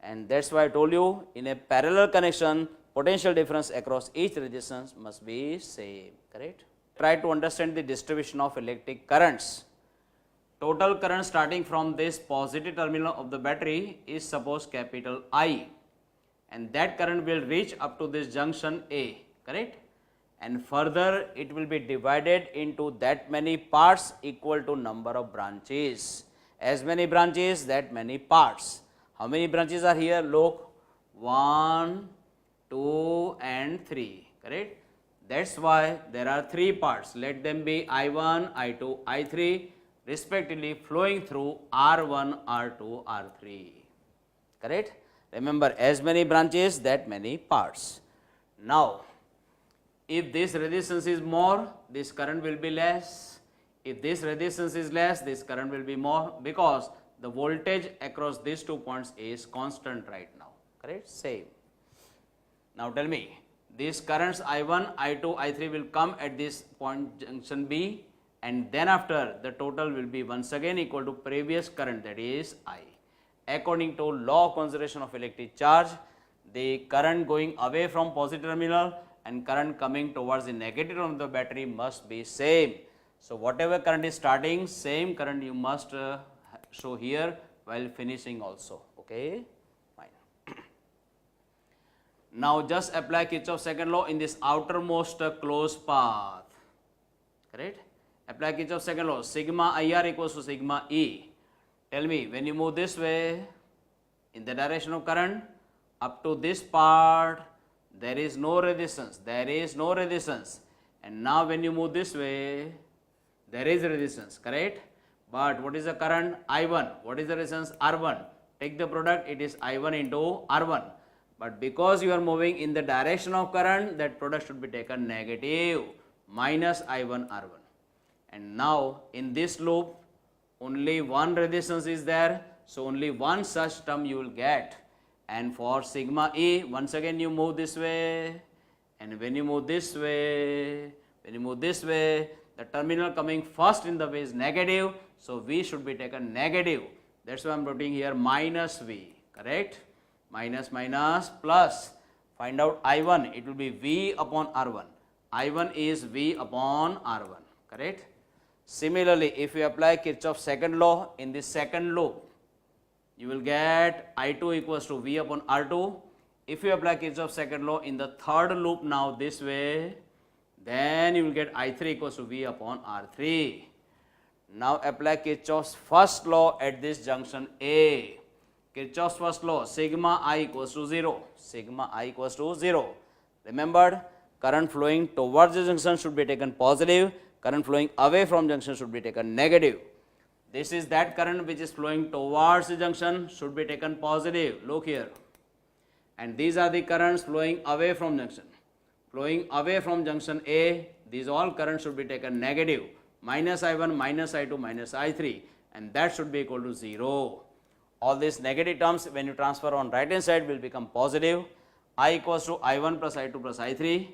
And that is why I told you, in a parallel connection, potential difference across each resistance must be same, correct? Try to understand the distribution of electric currents. Total current starting from this positive terminal of the battery is suppose capital I, and that current will reach up to this junction A, correct? And further it will be divided into that many parts equal to number of branches. As many branches, that many parts. How many branches are here? Look, 1, 2 and 3, correct? That is why there are 3 parts. Let them be I1, I2, I3 respectively flowing through R1, R2, R3, correct? Remember, as many branches, that many parts. Now, if this resistance is more, this current will be less. If this resistance is less, this current will be more, because the voltage across these 2 points is constant right now, correct? Same. Now tell me, these currents I1, I2, I3 will come at this point junction B, and then after the total will be once again equal to previous current, that is I. According to law of conservation of electric charge, the current going away from positive terminal and current coming towards the negative terminal of the battery must be same. So whatever current is starting, same current you must show here while finishing also, okay? Fine. Now just apply Kirchhoff's second law in this outermost closed path, correct? Apply Kirchhoff's second law, sigma IR equals to sigma E. Tell me, when you move this way in the direction of current, up to this part there is no resistance, and now when you move this way there is resistance, correct? But what is the current? I1. What is the resistance? R1. Take the product, it is I1 into R1. But because you are moving in the direction of current, that product should be taken negative, minus I1 R1. And now in this loop only one resistance is there, so only one such term you will get. And for sigma E, once again you move this way, and when you move this way, the terminal coming first in the way is negative, so V should be taken negative. That's why I am putting here minus V, correct? Minus minus plus. Find out I1, it will be V upon R1. I1 is V upon R1, correct? Similarly, if you apply Kirchhoff's second law in this second loop, you will get I2 equals to V upon R2. If you apply Kirchhoff's second law in the third loop now this way, then you will get I3 equals to V upon R3. Now apply Kirchhoff's first law at this junction A. Kirchhoff's first law, sigma I equals to 0. Sigma I equals to 0. Remembered, current flowing towards the junction should be taken positive. Current flowing away from junction should be taken negative. This is that current which is flowing towards the junction should be taken positive. Look here. And these are the currents flowing away from junction. Flowing away from junction A, these all currents should be taken negative. Minus I1, minus I2, minus I3, and that should be equal to 0. All these negative terms when you transfer on right hand side will become positive. I equals to I1 plus I2 plus I3.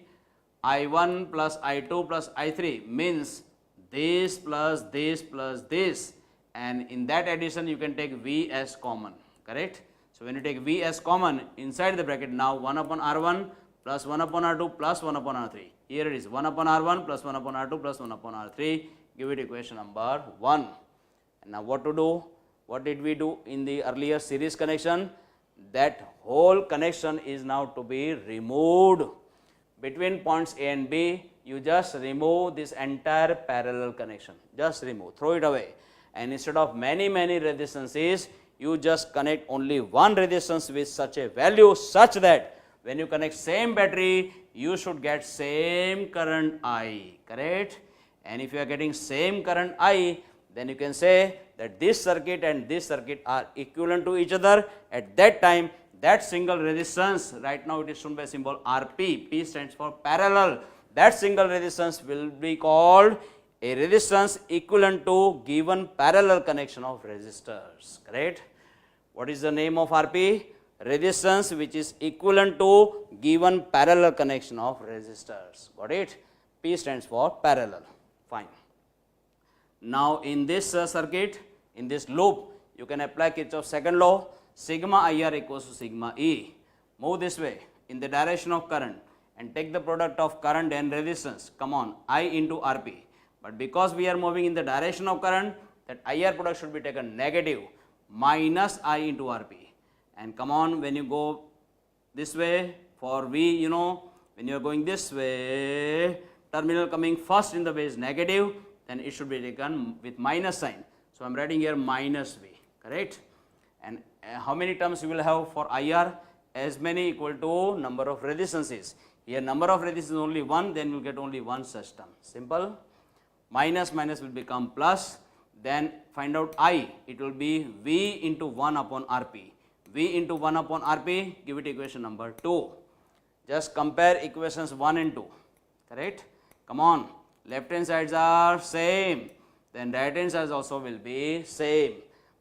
I1 plus I2 plus I3 means this plus this plus this, and in that addition you can take V as common, correct? So when you take V as common inside the bracket, now 1 upon R1 plus 1 upon R2 plus 1 upon R3. Here it is 1 upon R1 plus 1 upon R2 plus 1 upon R3. Give it equation number 1. And now what to do? What did we do in the earlier series connection? That whole connection is now to be removed. Between points A and B, you just remove this entire parallel connection. Just remove, throw it away. And instead of many resistances, you just connect only one resistance with such a value such that when you connect same battery, you should get same current I, correct? And if you are getting same current I, then you can say that this circuit and this circuit are equivalent to each other. At that time, that single resistance, right now it is shown by symbol RP, P stands for parallel. That single resistance will be called a resistance equivalent to given parallel connection of resistors, correct? What is the name of RP? Resistance which is equivalent to given parallel connection of resistors. Got it? P stands for parallel. Fine. Now in this circuit, in this loop, you can apply Kirchhoff's second law. Sigma IR equals to sigma E. Move this way in the direction of current and take the product of current and resistance. Come on, I into RP. But because we are moving in the direction of current, that IR product should be taken negative, minus I into RP. And come on, when you go this way, for V, you know, when you are going this way, terminal coming first in the way is negative, then it should be taken with minus sign. So I am writing here minus V, correct? And how many terms you will have for IR? As many equal to number of resistances. Here number of resistances only one, then you will get only one such term. Simple. Minus will become plus. Then find out I. It will be V into 1 upon RP. V into 1 upon RP, give it equation number 2. Just compare equations 1 and 2. Correct? Come on. Left hand sides are same. Then right hand sides also will be same.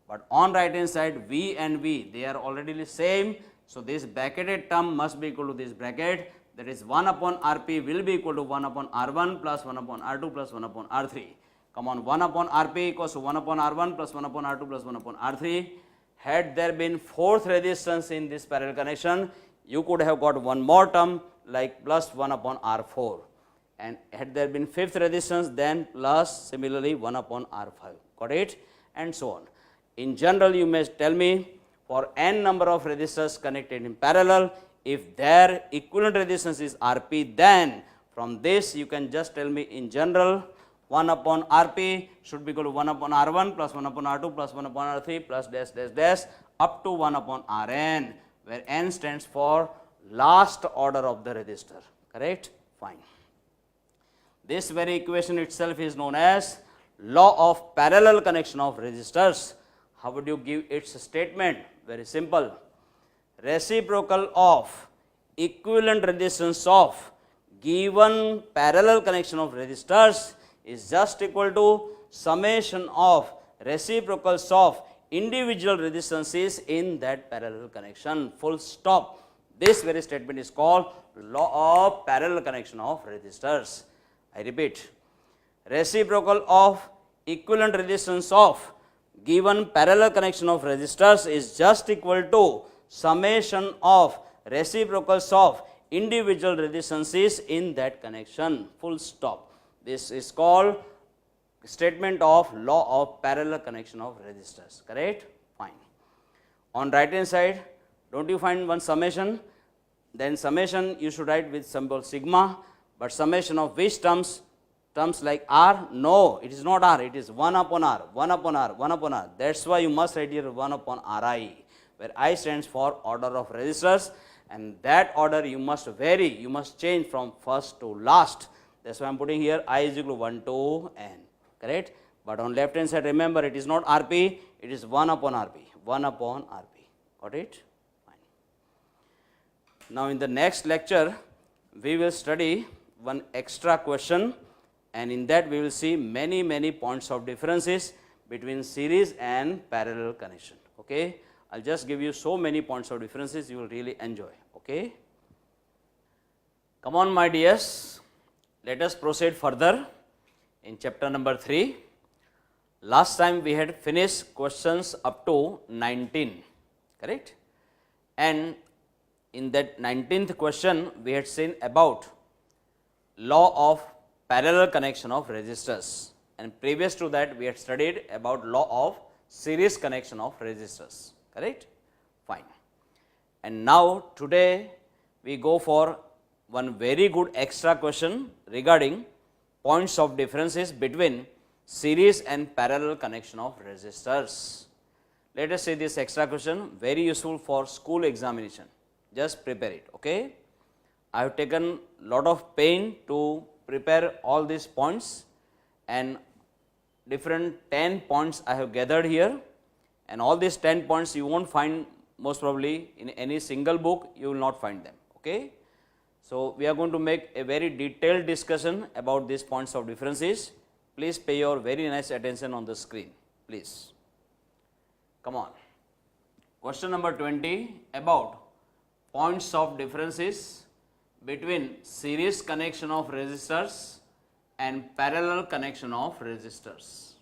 but on right hand side V and V, they are already the same. So, this bracketed term must be equal to this bracket, that is 1 upon Rp will be equal to 1 upon R1 plus 1 upon R2 plus 1 upon R3. Come on, 1 upon Rp equals to 1 upon R1 plus 1 upon R2 plus 1 upon R3. Had there been fourth resistance in this parallel connection, you could have got one more term like plus 1 upon R4. And had there been fifth resistance, then plus similarly 1 upon R5. Got it? And so on. In general, you may tell me for n number of resistors connected in parallel, if their equivalent resistance is Rp, then from this you can just tell me in general 1 upon Rp should be equal to 1 upon R1 plus 1 upon R2 plus 1 upon R3 plus dash dash dash up to 1 upon Rn, where n stands for last order of the resistor. Correct? Fine. This very equation itself is known as law of parallel connection of resistors. How would you give its statement? Very simple. Reciprocal of equivalent resistance of given parallel connection of resistors is just equal to summation of reciprocals of individual resistances in that parallel connection. Full stop. This very statement is called law of parallel connection of resistors. I repeat, reciprocal of equivalent resistance of given parallel connection of resistors is just equal to summation of reciprocals of individual resistances in that connection. Full stop. This is called statement of law of parallel connection of resistors. Correct? Fine. On right hand side, don't you find one summation? Then summation you should write with symbol sigma, but summation of which terms? Terms like R? No, it is not R, it is 1 upon R, 1 upon R, 1 upon R. That is why you must write here 1 upon Ri, where I stands for order of resistors, and that order you must vary, you must change from first to last. That is why I am putting here I is equal to 1 to n. Correct? But on left hand side, remember it is not Rp, it is 1 upon Rp, 1 upon Rp. Got it? Fine. Now in the next lecture, we will study one extra question, and in that we will see many points of differences between series and parallel connection. Okay? I will just give you so many points of differences you will really enjoy. Okay? Come on my dears, let us proceed further in chapter number 3. Last time we had finished questions up to 19, correct? And in that 19th question we had seen about law of parallel connection of resistors, and previous to that we had studied about law of series connection of resistors. Correct? Fine. And now today we go for one very good extra question regarding points of differences between series and parallel connection of resistors. Let us see this extra question, very useful for school examination. Just prepare it. Okay? I have taken lot of pain to prepare all these points, and different 10 points I have gathered here, and all these 10 points you won't find most probably in any single book, you will not find them. Okay? So we are going to make a very detailed discussion about these points of differences. Please pay your very nice attention on the screen, please. Come on. Question number 20 about points of differences between series connection of resistors and parallel connection of resistors.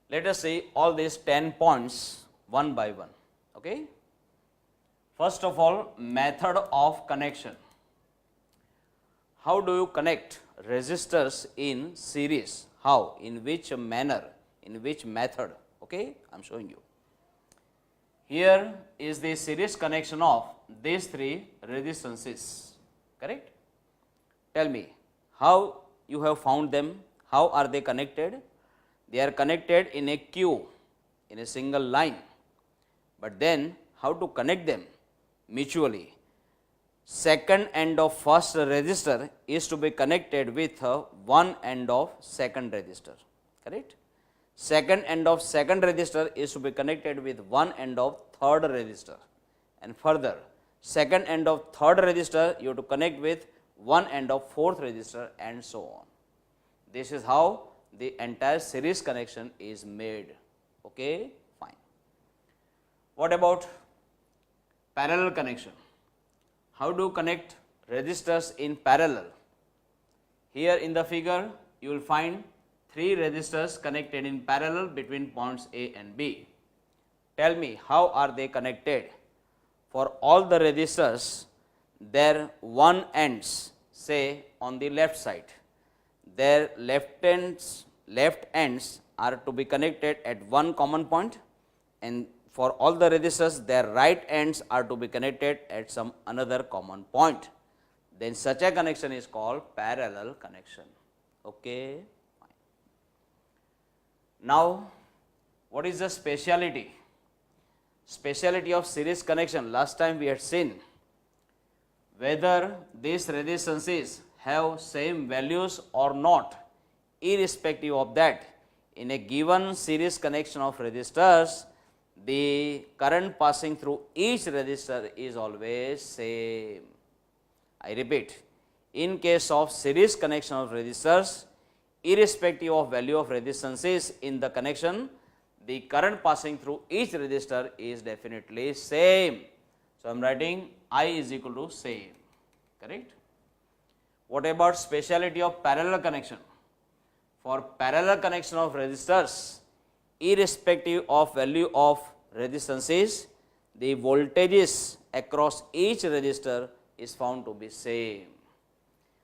Let us see all these 10 points one by one. Okay? First of all, method of connection. How do you connect resistors in series? How? In which manner? In which method? Okay? I am showing you. Here is the series connection of these three resistances. Correct? Tell me, how you have found them? How are they connected? They are connected in a queue, in a single line. But then, how to connect them mutually? Second end of first resistor is to be connected with one end of second resistor. Correct? Second end of second resistor is to be connected with one end of third resistor. And further, second end of third resistor you have to connect with one end of fourth resistor, and so on. This is how the entire series connection is made. Okay? Fine. What about parallel connection? How do you connect resistors in parallel? Here in the figure, you will find 3 resistors connected in parallel between points A and B. Tell me, how are they connected? For all the resistors, their one ends, say on the left side, their left ends are to be connected at one common point, and for all the resistors, their right ends are to be connected at some another common point. Then such a connection is called parallel connection. Okay. Fine. Now, what is the speciality? Speciality of series connection. Last time we had seen whether these resistances have same values or not. Irrespective of that, in a given series connection of resistors, the current passing through each resistor is always same. I repeat, in case of series connection of resistors, irrespective of value of resistances in the connection, the current passing through each resistor is definitely same. So, I am writing I is equal to same, correct. What about speciality of parallel connection? For parallel connection of resistors, irrespective of value of resistances, the voltages across each resistor is found to be same.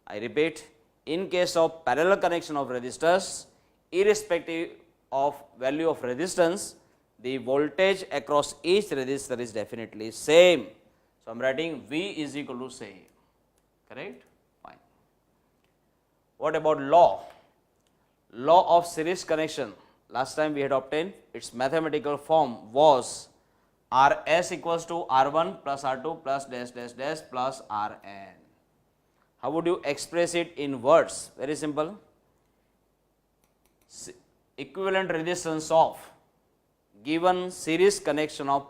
I repeat, in case of parallel connection of resistors, irrespective of value of resistance, the voltage across each resistor is definitely same. So, I am writing V is equal to same, correct. Fine. What about law? Law of series connection. Last time we had obtained its mathematical form was Rs equals to R1 plus R2 plus dash dash dash plus Rn. How would you express it in words? Very simple. Equivalent resistance of given series connection of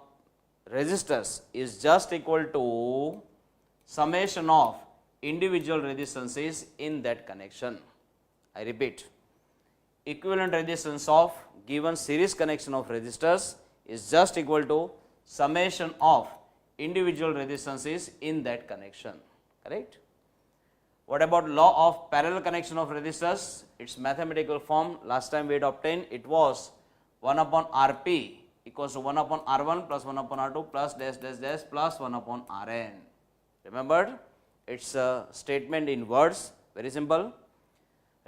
resistors is just equal to summation of individual resistances in that connection. I repeat, equivalent resistance of given series connection of resistors is just equal to summation of individual resistances in that connection, correct. What about law of parallel connection of resistors? Its mathematical form, last time we had obtained, it was 1 upon Rp equals to 1 upon R1 plus 1 upon R2 plus dash dash dash plus 1 upon Rn. Remembered? It's a statement in words, very simple.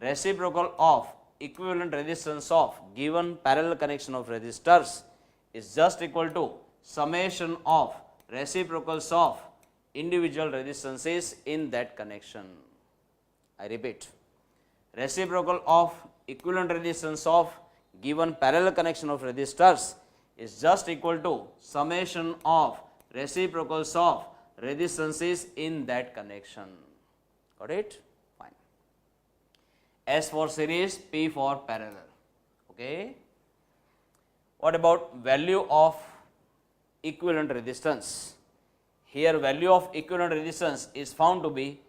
Reciprocal of equivalent resistance of given parallel connection of resistors is just equal to summation of reciprocals of individual resistances in that connection. I repeat, reciprocal of equivalent resistance of given parallel connection of resistors is just equal to summation of reciprocals of resistances in that connection. Got it? Fine. S for series, P for parallel. Okay. What about value of equivalent resistance? Here value of equivalent resistance is found to be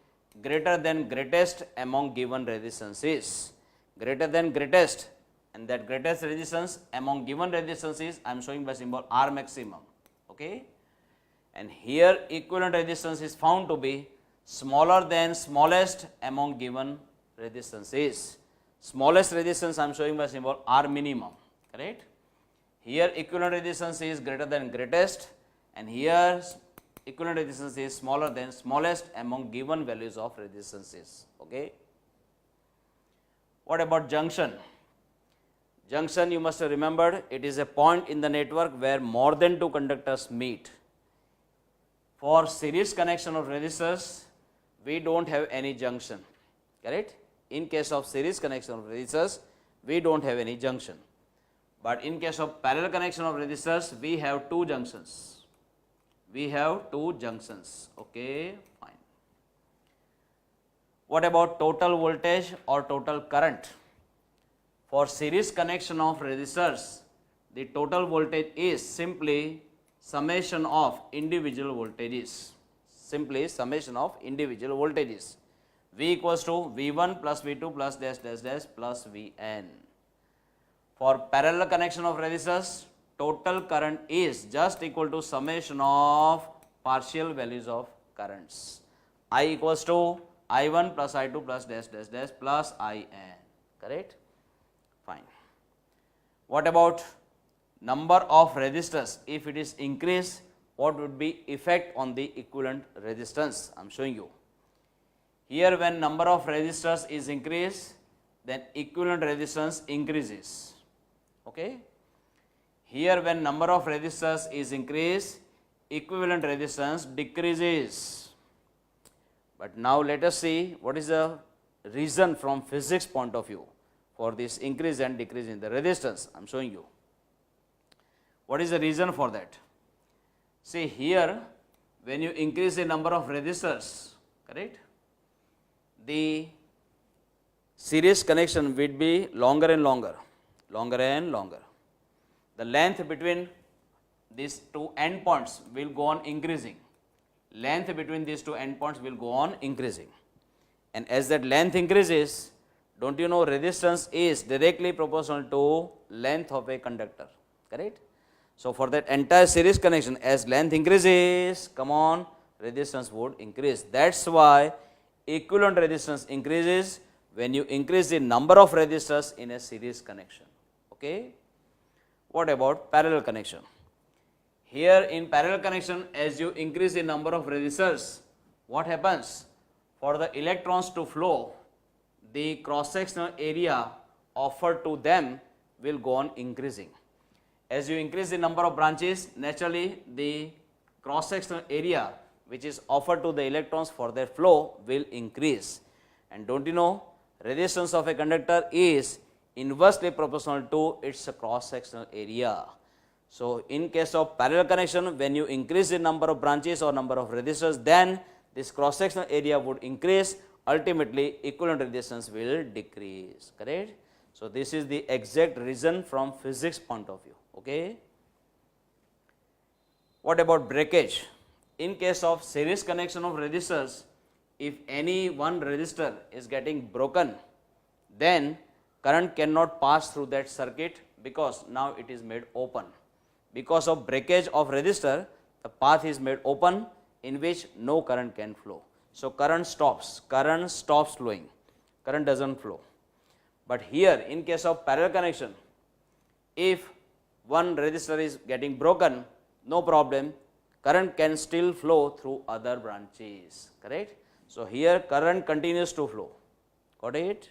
greater than greatest among given resistances. Greater than greatest, and that greatest resistance among given resistances I am showing by symbol R maximum. Okay. And here equivalent resistance is found to be smaller than smallest among given resistances. Smallest resistance I am showing by symbol R minimum, correct. Here equivalent resistance is greater than greatest, and here equivalent resistance is smaller than smallest among given values of resistances. Okay. What about junction? Junction, you must have remembered, it is a point in the network where more than two conductors meet. For series connection of resistors, we don't have any junction, correct. In case of series connection of resistors, we don't have any junction. But in case of parallel connection of resistors, we have two junctions. We have two junctions. Okay, fine. What about total voltage or total current? For series connection of resistors, the total voltage is simply summation of individual voltages. Simply summation of individual voltages. V equals to V1 plus V2 plus dash dash dash plus Vn. For parallel connection of resistors, total current is just equal to summation of partial values of currents. I equals to I1 plus I2 plus dash dash dash plus IN, correct? Fine. What about number of resistors? If it is increased, what would be effect on the equivalent resistance? I am showing you. Here when number of resistors is increased, then equivalent resistance increases. Okay? Here when number of resistors is increased, equivalent resistance decreases. But now let us see what is the reason from physics point of view for this increase and decrease in the resistance. I am showing you. What is the reason for that? See here, when you increase the number of resistors, correct, the series connection will be longer and longer, longer and longer. The length between these two endpoints will go on increasing. Length between these two endpoints will go on increasing. And as that length increases, don't you know resistance is directly proportional to length of a conductor, correct? So for that entire series connection, as length increases, come on, resistance would increase. That's why equivalent resistance increases when you increase the number of resistors in a series connection. Okay? What about parallel connection? Here in parallel connection, as you increase the number of resistors, what happens? For the electrons to flow, the cross-sectional area offered to them will go on increasing. As you increase the number of branches, naturally the cross-sectional area which is offered to the electrons for their flow will increase. And don't you know, resistance of a conductor is inversely proportional to its cross-sectional area. So in case of parallel connection, when you increase the number of branches or number of resistors, then this cross-sectional area would increase, ultimately equivalent resistance will decrease, correct? So this is the exact reason from physics point of view, okay? What about breakage? In case of series connection of resistors, if any one resistor is getting broken, then current cannot pass through that circuit because now it is made open. Because of breakage of resistor, the path is made open in which no current can flow. So current stops flowing, current doesn't flow. But here in case of parallel connection, if one resistor is getting broken, no problem, current can still flow through other branches, correct? So here current continues to flow, got it?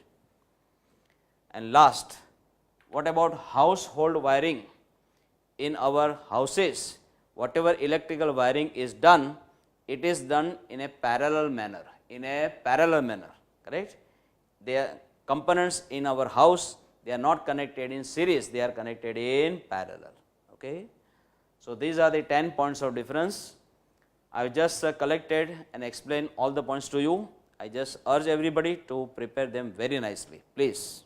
And last, what about household wiring? In our houses, whatever electrical wiring is done, it is done in a parallel manner, correct? The components in our house, they are not connected in series, they are connected in parallel, okay? So these are the 10 points of difference. I have just collected and explained all the points to you. I just urge everybody to prepare them very nicely, please.